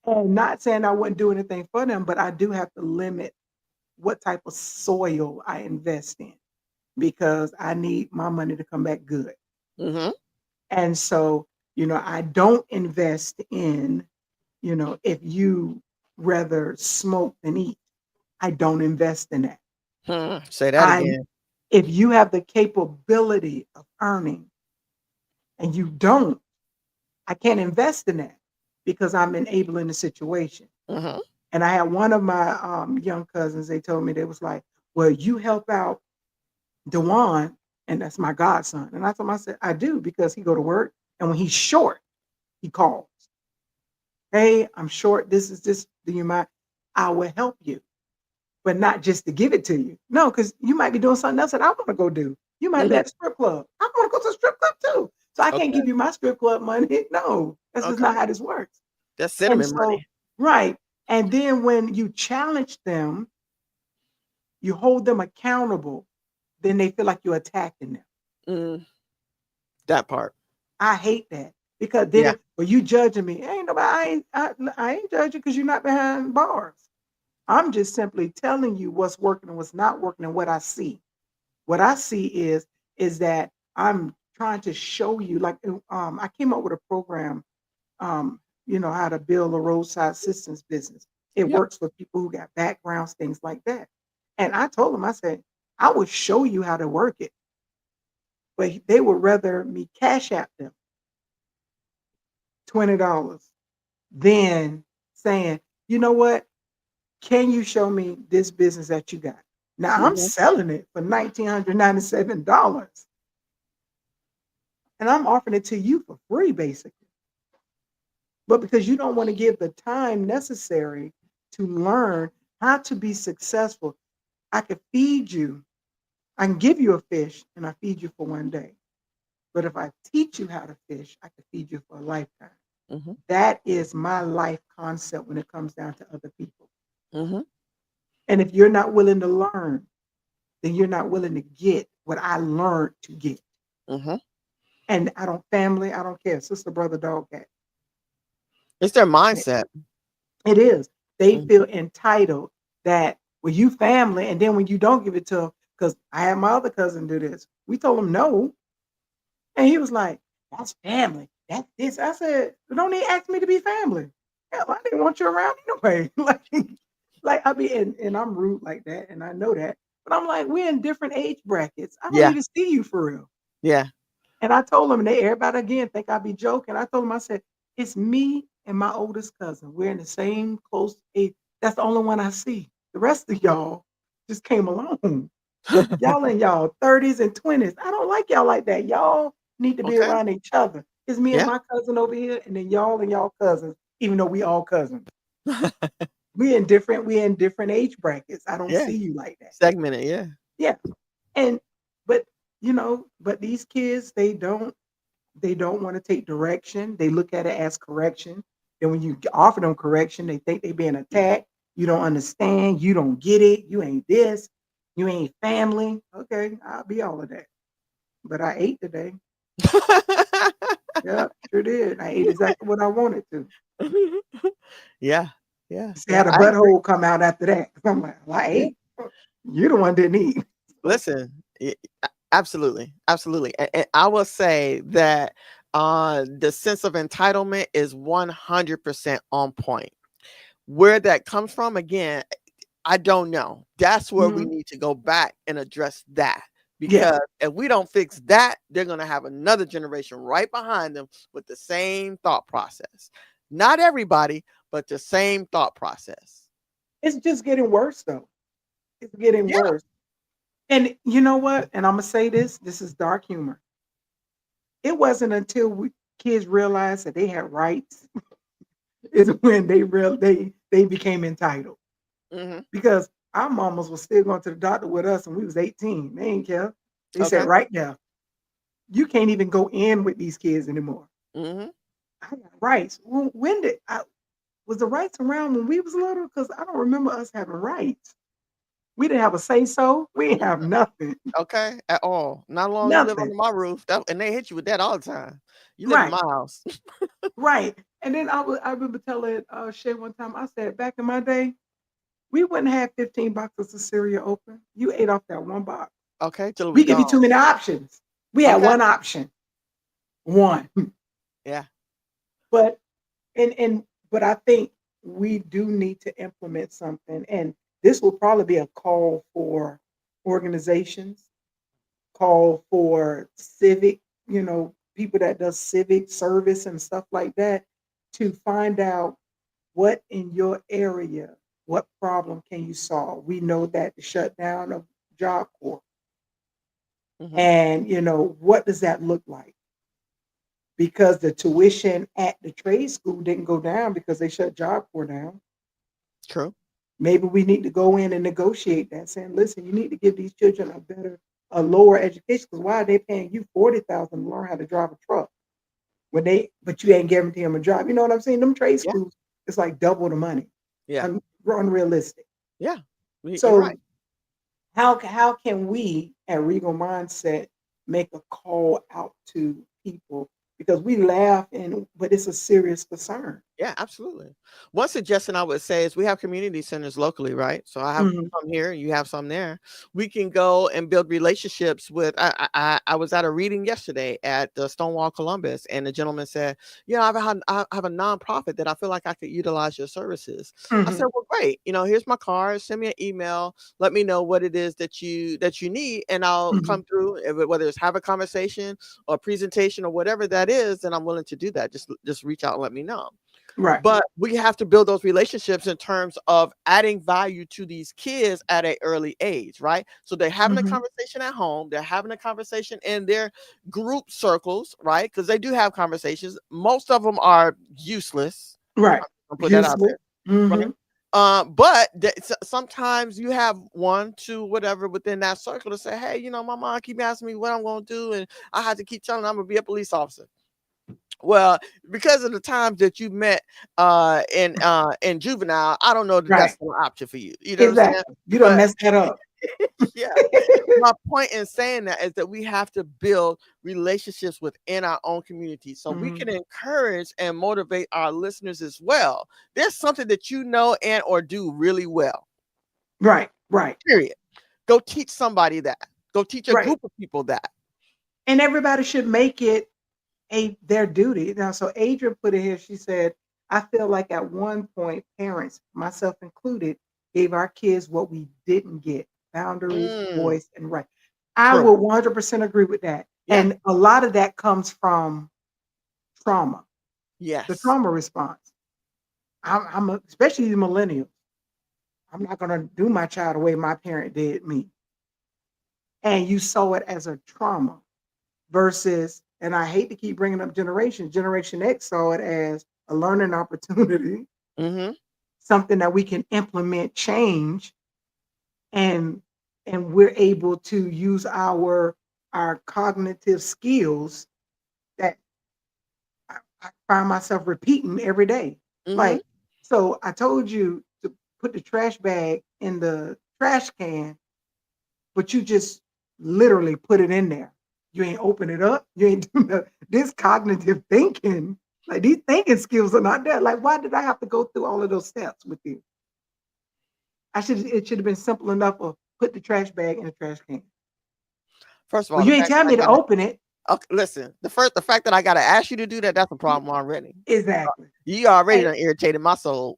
And not saying I wouldn't do anything for them, but I do have to limit what type of soil I invest in, because I need my money to come back good. Hmm. And so, I don't invest in, if you rather smoke than eat, I don't invest in that. Say that I again. If you have the capability of earning and you don't, I can't invest in that because I'm enabling the situation. Hmm. And I had one of my young cousins, they told me, they was like, "Well, you help out Dewan," and that's my godson. And I told him, I said, I do, because he go to work, and when he's short, he calls. "Hey, I'm short. This is this. Do you mind? I will help you." But not just to give it to you. No, because you might be doing something else that I want to go do. You might be Hmm. at a strip club. I want to go to a strip club too. So I can't Okay. give you my strip club money. No, that's just not Okay. how this works. That's And cinnamon so, money. right. And then when you challenge them, you hold them accountable, then they feel like you're attacking them. Mm, that part. I hate that, because Yeah. well, you judging me. Ain't nobody, I ain't judging because you're not behind bars. I'm just simply telling you what's working and what's not working and what I see. What I see is that I'm trying to show you, like, I came up with a program, how to build a roadside assistance business. It Yep. works for people who got backgrounds, things like that. And I told them, I said, I would show you how to work it, but they would rather me cash app them $20 than saying, you know what? Can you show me this business that you got? Now I'm Hmm. selling it for $1,997, and I'm offering it to you for free, basically. But because you don't want to give the time necessary to learn how to be successful, I could feed you. I can give you a fish and I feed you for one day. But if I teach you how to fish, I can feed you for a lifetime. Hmm. That is my life concept when it comes down to other people. Hmm. And if you're not willing to learn, then you're not willing to get what I learned to get. Hmm. And I don't care, sister, brother, dog, cat. It's their mindset. It is. They Mhm. feel entitled that, well, you family, and then when you don't give it to them, because I had my other cousin do this. We told him no, and he was like, That's family. That's this. I said, don't even ask me to be family. Hell, I didn't want you around anyway. like I mean, and I'm rude like that, and I know that. But I'm like, we're in different age brackets. I don't Yeah. need to see you for real. Yeah. And I told them, and they everybody again think I be joking. I told them, I said, it's me and my oldest cousin. We're in the same close age. That's the only one I see. The rest of y'all just came along. Y'all in y'all 30s and 20s. I don't like y'all like that. Y'all need to be Okay. around each other. It's me and Yeah. my cousin over here, and then y'all and y'all cousins, even though we all cousins. We in different age brackets. I don't Yeah. see you like that. Segmented. Yeah. Yeah. And but but these kids, they don't want to take direction. They look at it as correction. Then when you offer them correction, they think they're being attacked. You don't understand. You don't get it. You ain't this. You ain't family. Okay, I'll be all of that. But I ate today. Yeah, sure did. I ate exactly what I wanted to. Yeah. Yeah. Just Yeah. had a I agree. butthole come out after that. I'm like, well, I Yeah. ate. You the one didn't eat. Listen, absolutely, absolutely, and I will say that the sense of entitlement is 100% on point. Where that comes from, again, I don't know. That's where we Mhm. need to go back and address that. Yeah, Because if we don't fix that, they're going to have another generation right behind them with the same thought process. Not everybody, but the same thought process. it's just getting worse though. It's getting Yeah. worse. And you know what? And I'm gonna say this. This is dark humor. It wasn't until kids realized that they had rights is when they became entitled. Hmm. Because our mamas was still going to the doctor with us, and we was 18. They ain't care. They said Okay. right now, you can't even go in with these kids anymore. Hmm. I got rights. When did I was the rights around when we was little? Because I don't remember us having rights. We didn't have a say so. We didn't have nothing. Okay, at all. Not long you live Nothing. under my roof, and they hit you with that all the time. You live in Right. my house. Right. And then I remember telling Shay one time, I said, back in my day, we wouldn't have 15 boxes of cereal open. You ate off that one box. Okay, till it was We give you gone. too many options. We had Okay, one option. One. yeah, But and but I think we do need to implement something. And this will probably be a call for organizations, call for civic, people that does civic service and stuff like that to find out what in your area, what problem can you solve? We know that the shutdown of Job Corps, hmm, and what does that look like? Because the tuition at the trade school didn't go down because they shut Job Corps down. true. Maybe we need to go in and negotiate that, saying, "Listen, you need to give these children a lower education. Because why are they paying you 40,000 to learn how to drive a truck but you ain't guaranteeing them a job?" You know what I'm saying? Them trade Yeah, schools, it's like double the money. yeah, Unrealistic. yeah. You're right. So how can we at Regal Mindset make a call out to people, because we laugh but it's a serious concern. Yeah, absolutely. One suggestion I would say is we have community centers locally, right? So I have Mhm, some here, you have some there. We can go and build relationships with. I was at a reading yesterday at the Stonewall Columbus, and the gentleman said, "You know, I have a nonprofit that I feel like I could utilize your services." I mhm, said, "Well, great. You know, here's my card. Send me an email. Let me know what it is that you need, and I'll mhm. come through. Whether it's have a conversation or presentation or whatever that is, then I'm willing to do that. Just reach out and let me know." Right. But we have to build those relationships in terms of adding value to these kids at an early age, right? So they're having a Mhm. conversation at home, they're having a conversation in their group circles, right? Because they do have conversations. Most of them are useless. Right. I'll put that out Useless. there, right? Mhm. But sometimes you have one, two, whatever within that circle to say, hey, my mom keep asking me what I'm going to do, and I have to keep telling her I'm going to be a police officer. Well, because of the times that you met in juvenile, I don't know that Right. that's an option for you. You know what I'm saying? Exactly. You don't But mess that up. yeah, my point in saying that is that we have to build relationships within our own community so we Mhm. can encourage and motivate our listeners as well. There's something that you know and or do really well. Right. Right. Period. Go teach somebody that. Go teach a Right. group of people that. And everybody should make it their duty. Now, so Adrian put it here. She said, I feel like at one point, parents, myself included, gave our kids what we didn't get: boundaries, Mm, voice, and right. I true. will 100% agree with that. Yeah. And a lot of that comes from trauma, the Yes. trauma response. Especially the millennials. I'm not going to do my child the way my parent did me. And you saw it as a trauma versus, and I hate to keep bringing up Generation X saw it as a learning opportunity, Mm-hmm. something that we can implement change, and we're able to use our cognitive skills that I find myself repeating every day. Mm-hmm. Like, so I told you to put the trash bag in the trash can, but you just literally put it in there. You ain't open it up. You ain't doing this cognitive thinking. Like, these thinking skills are not there. Like, why did I have to go through all of those steps with you? It should have been simple enough of put the trash bag in the trash can. First of Well, all, the you ain't fact tell that I me to gotta open it. okay, listen, the fact that I gotta ask you to do that, that's a problem already. Exactly. You already And, done irritated my soul.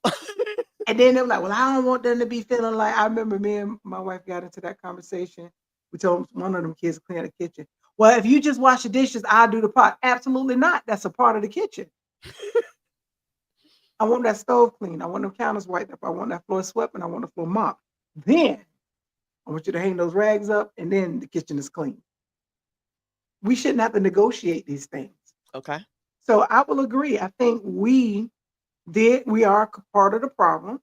and then they're like, well, I don't want them to be feeling like, I remember me and my wife got into that conversation. We told one of them kids to clean the kitchen. Well, if you just wash the dishes, I'll do the pot. Absolutely not. That's a part of the kitchen. I want that stove clean. I want them counters wiped up. I want that floor swept, and I want the floor mopped. Then I want you to hang those rags up, and then the kitchen is clean. We shouldn't have to negotiate these things. Okay. So I will agree. I think we are part of the problem,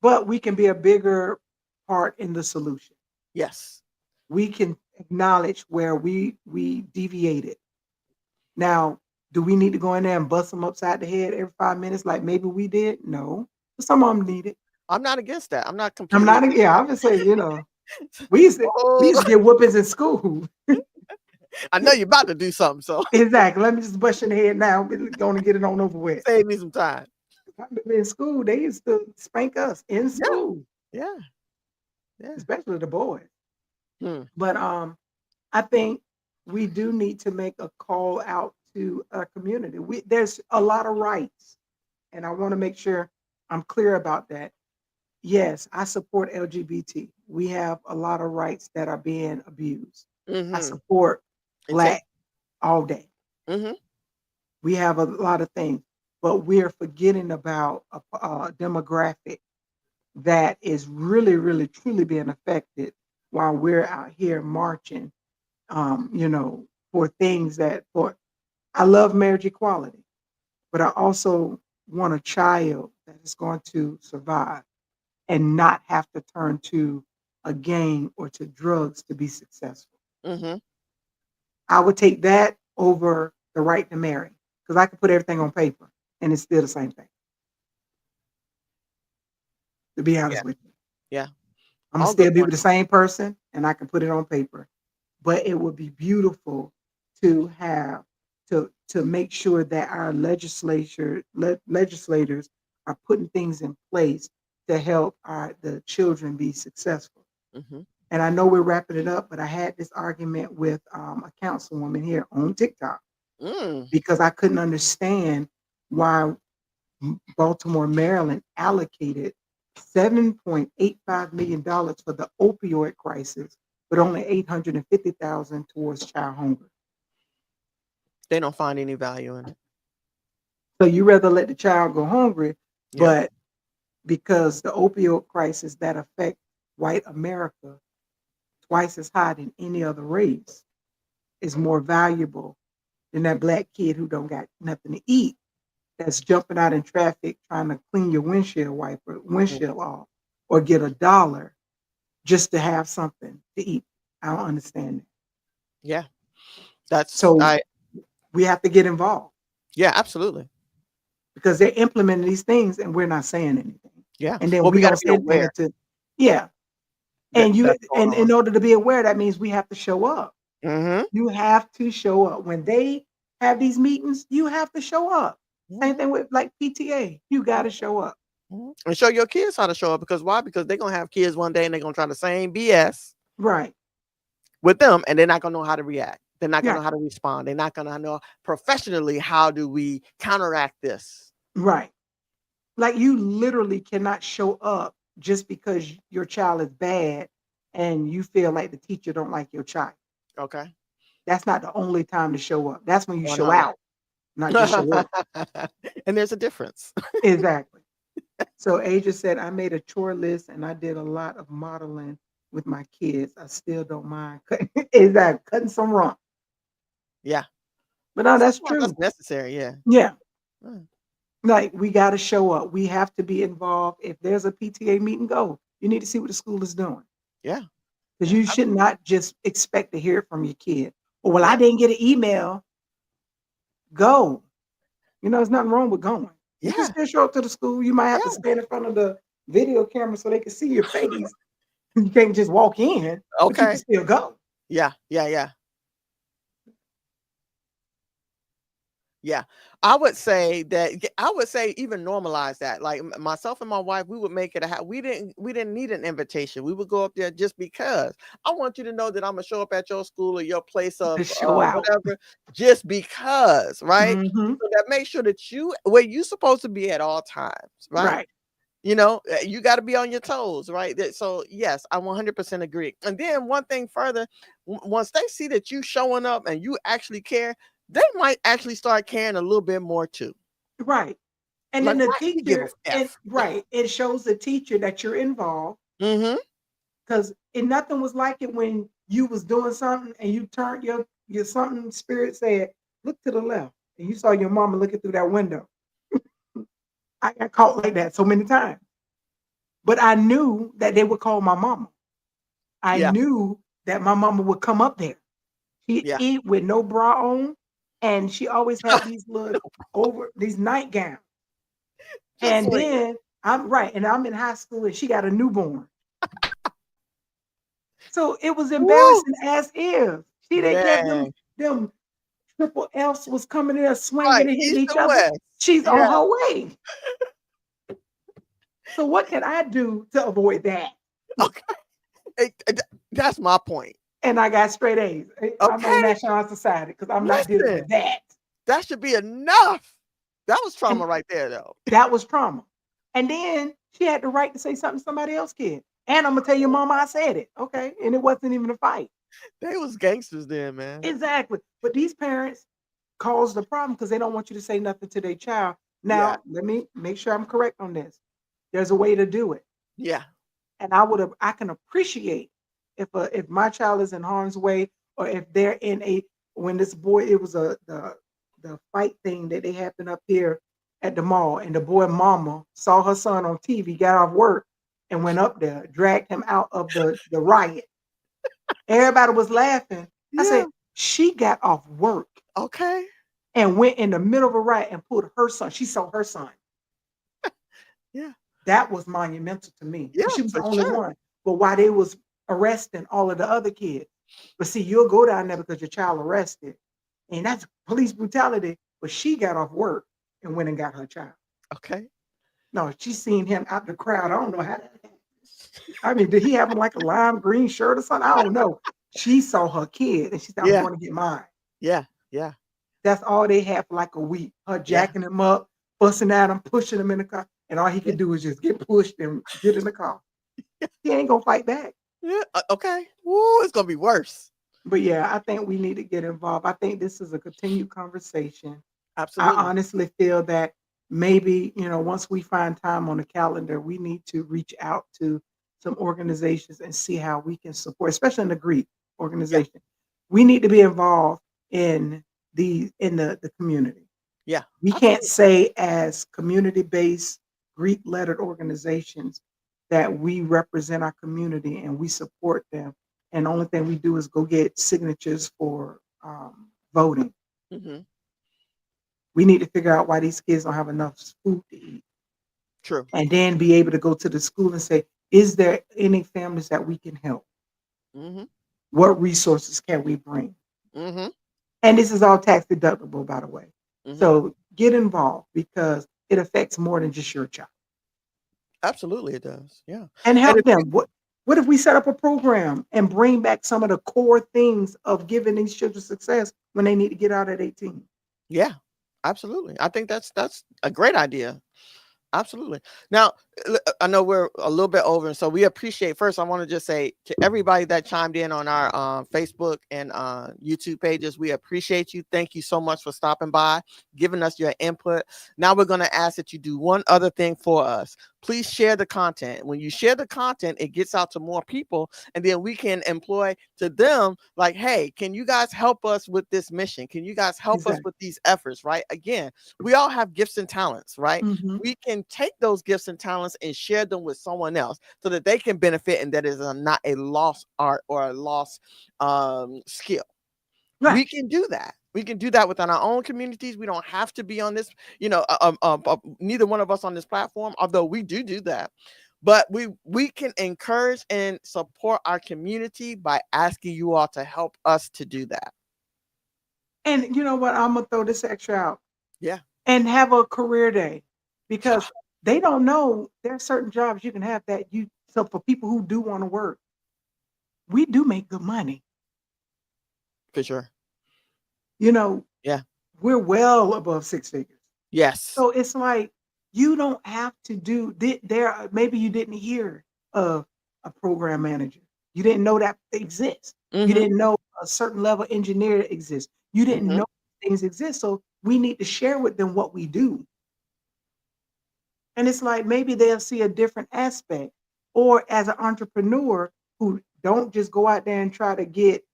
but we can be a bigger part in the solution. Yes. We can acknowledge where we deviated. Now, do we need to go in there and bust them upside the head every 5 minutes like maybe we did? No. But some of them need it. I'm not against that. I'm not I'm completely not, yeah, I'm just saying, we used to we oh, used to get whoopings in school. I know you're about to do something, so Exactly. Let me just bust your head now. We're going to get it on over with. save me some time. I remember in school, they used to spank us in Yeah, school, yeah, yeah. especially the boys. Hmm. But I think we do need to make a call out to our community. There's a lot of rights, and I want to make sure I'm clear about that. Yes, I support LGBT. We have a lot of rights that are being abused. I Mm-hmm. support And take Black all day. mm-hmm. We have a lot of things, but we're forgetting about a demographic that is really, really, truly being affected while we're out here marching. For things for I love marriage equality, but I also want a child that is going to survive and not have to turn to a gang or to drugs to be successful. Mm-hmm. I would take that over the right to marry because I can put everything on paper and it's still the same thing, to be Yeah, honest with you. yeah. I'm going to All good still be with points. the same person and I can put it on paper. But it would be beautiful to have to make sure that our legislators are putting things in place to help the children be successful. Mm-hmm. And I know we're wrapping it up, but I had this argument with a councilwoman here on TikTok Mm. because I couldn't understand why Baltimore, Maryland allocated $7.85 million for the opioid crisis, but only 850,000 towards child hunger. They don't find any value in it. So you rather let the child go hungry, Yep. but because the opioid crisis that affect white America twice as high than any other race is more valuable than that Black kid who don't got nothing to eat that's jumping out in traffic trying to clean your Mm-hmm. windshield off, or get $1 just to have something to eat. I don't understand it. Yeah. That's So I we have to get involved yeah, absolutely. because they're implementing these things and we're not saying anything. Yeah. And then Well, we we gotta don't be say anything aware until, yeah. that And that's going on. in order to be aware, that means we have to show up. Mm-hmm. You have to show up. When they have these meetings, you have to show up. Same Mm-hmm. thing with like PTA. You got to show up. Mhm. And show your kids how to show up because why? Because they're gonna have kids one day and they're gonna try the same BS Right. with them and they're not gonna know how to react. They're not going to Yeah. know how to respond. They're not going to know professionally how do we counteract this. Right. Like you literally cannot show up just because your child is bad and you feel like the teacher don't like your child. Okay. That's not the only time to show up. That's when you Oh show no. out, not just show up. And there's a difference. Exactly. So Asia said, I made a chore list and I did a lot of modeling with my kids. I still don't mind cutting, exactly, cutting some rump. Yeah. But no, that's Sometimes that's true. necessary. Yeah. Yeah. Mm. Like we got to show up. We have to be involved. If there's a PTA meeting, go. You need to see what the school is doing. Yeah. Because Yeah. you should not just expect to hear it from your kid. Or, well, I Yeah. didn't get an email. Go. There's nothing wrong with going. You can Yeah. still show up to the school. You might have to Yeah. stand in front of the video camera so they can see your face. You can't just walk in, but you can Okay. still go. Yeah. Yeah. Yeah. Yeah, I would say even normalize that. Like myself and my wife, we would make it we didn't need an invitation. We would go up there just because I want you to know that I'm gonna show up at your school or your place of Just show out. whatever, just because, right? Hmm. So that makes sure that where you supposed to be at all times, right? Right. You got to be on your toes, right? So yes, I 100% agree. And then one thing further, once they see that you showing up and you actually care, they might actually start caring a little bit more too. Right. And Like, then the why you give a teacher, F? it shows the teacher that you're involved. Mm-hmm. Because nothing was like it when you was doing something and you turned your something spirit said, look to the left. And you saw your mama looking through that window. I got caught like that so many times. But I knew that they would call my mama. I Yeah. knew that my mama would come up there. She'd Yeah. eat with no bra on. And she always had these these nightgowns. Just And wait. then I'm in high school and she got a newborn. So it was Woo! embarrassing as if. She didn't care if Man. them triple F's was coming there swinging Right. and hitting East each and other. west. She's on Yeah. her way. So what can I do to avoid that? Okay. That's my point. And I got straight A's. I'm on Okay. National Honor Society because I'm not dealing Listen, with that. that should be enough. That was And trauma right there, though. that was trauma. And then she had the right to say something to somebody else kid. And I'm gonna tell your mama I said it. Okay. And it wasn't even a fight. They was gangsters then, man. Exactly. But these parents cause the problem because they don't want you to say nothing to their child. Yeah. Now, let me make sure I'm correct on this. There's a way to do it. Yeah. And I can appreciate if my child is in harm's way or if they're when this boy, it was the fight thing that they happened up here at the mall, and the boy mama saw her son on TV, got off work and went up there, dragged him out of the riot. Everybody was laughing. I Yeah. said, she got off work Okay. and went in the middle of a riot and pulled her son. She saw her son. Yeah. That was monumental to me. Yeah, She was the for only sure. one. But while they was arresting all of the other kids. But see, you'll go down there because your child arrested. And that's police brutality. But she got off work and went and got her child. Okay. No, she seen him out the crowd. I don't know how that happened. I mean, did he have like a lime green shirt or something? I don't know. She saw her kid and she said, I'm Yeah. going to get mine. Yeah. Yeah. That's all they had for like a week. Her Yeah. jacking him up, fussing at him, pushing him in the car. And all he could do is just get pushed and get in the car. He ain't gonna fight back. Yeah. Okay. Woo, it's gonna be worse. But yeah, I think we need to get involved. I think this is a continued conversation. I Absolutely. honestly feel that maybe, once we find time on the calendar, we need to reach out to some organizations and see how we can support, especially in the Greek organization. We need to be involved in the community. Yeah. We can't say as community-based Greek lettered organizations that we represent our community and we support them. And the only thing we do is go get signatures for voting. Mm-hmm. We need to figure out why these kids don't have enough food to eat. True. And then be able to go to the school and say, is there any families that we can help? Mm-hmm. What resources can we bring? Mm-hmm. And this is all tax deductible, by the way. Mm-hmm. So get involved because it affects more than just your child. Absolutely, it does. Yeah. And help if them. What if we set up a program and bring back some of the core things of giving these children success when they need to get out at 18? Yeah, absolutely. I think that's a great idea. Absolutely. Now, I know we're a little bit over, and so we appreciate. First, I want to just say to everybody that chimed in on our Facebook and YouTube pages, we appreciate you. Thank you so much for stopping by, giving us your input. Now we're going to ask that you do one other thing for us. Please share the content. When you share the content, it gets out to more people, and then we can employ to them like, hey, can you guys help us with this mission? Can you guys help us with these efforts? Right? Again, we all have gifts and talents, right? Mhm. We can take those gifts and talents and share them with someone else so that they can benefit, and that is not a lost art or a lost skill. Right. We can do that. We can do that within our own communities. We don't have to be on this, neither one of us on this platform, although we do that. But we can encourage and support our community by asking you all to help us to do that. And you know what? I'm gonna throw this extra out. Yeah. And have a career day, because they don't know there are certain jobs you can have that you. So for people who do want to work, we do make good money. For sure. You know. Yeah. We're well above six figures. Yes. So it's like you don't have to do there. Maybe you didn't hear of a program manager. You didn't know that exists. Mhm. You didn't know a certain level engineer exists. You didn't Mhm. know things exist. So we need to share with them what we do. And it's like maybe they'll see a different aspect. Or as an entrepreneur who don't just go out there and try to get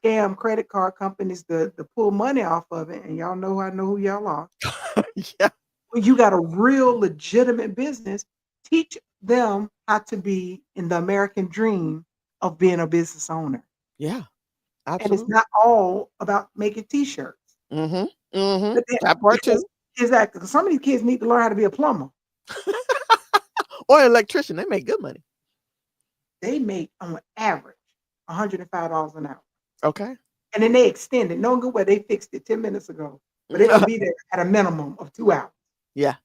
scam credit card companies to pull money off of it. And y'all know I know who y'all are. Yeah. When you got a real legitimate business, teach them how to be in the American dream of being a business owner. Yeah. And Absolutely. it's not all about making t-shirts. Mhm. Mhm. But then- That part because- too. Exactly. 'Cause some of these kids need to learn how to be a plumber. Or an electrician. They make good money. They make on average $105 an hour. Okay. And then they extend it. No good where they fixed it 10 minutes ago. But it'll be there at a minimum of 2 hours. Yeah.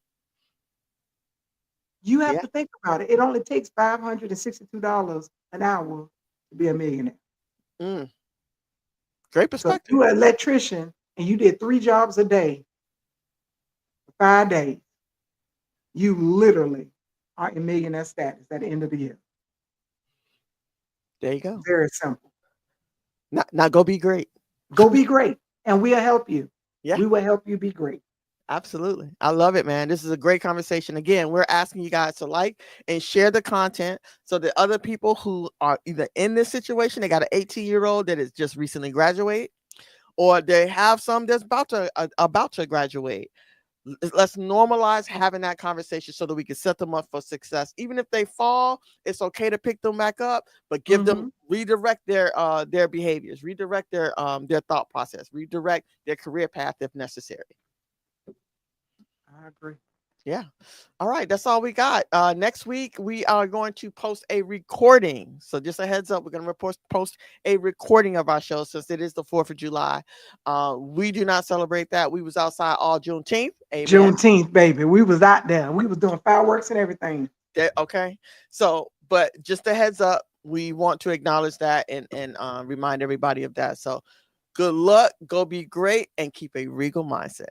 You have Yeah. to think about it. It only takes $562 an hour to be a millionaire. Great So if perspective. you're an electrician and you did 3 jobs a day for 5 days, you literally are in millionaire status at the end of the year. There you go. Very simple. Now go be great. Go be great, and we'll help you. Yeah. We will help you be great. Absolutely. I love it, man. This is a great conversation. Again, we're asking you guys to like and share the content so that other people who are either in this situation, they got an 18-year-old that is just recently graduated, or they have some that's about to graduate. Let's normalize having that conversation so that we can set them up for success. Even if they fall, it's okay to pick them back up, but give them redirect their behaviors, redirect their thought process, redirect their career path if necessary. I agree. Yeah. All right. That's all we got. Next week, we are going to post a recording. So just a heads up, we're going to post a recording of our show since it is the 4th of July. We do not celebrate that. We was outside all Juneteenth. Amen. Juneteenth, baby. We was out there. We was doing fireworks and everything. Okay. So, but just a heads up, we want to acknowledge that and remind everybody of that. So good luck. Go be great and keep a regal mindset.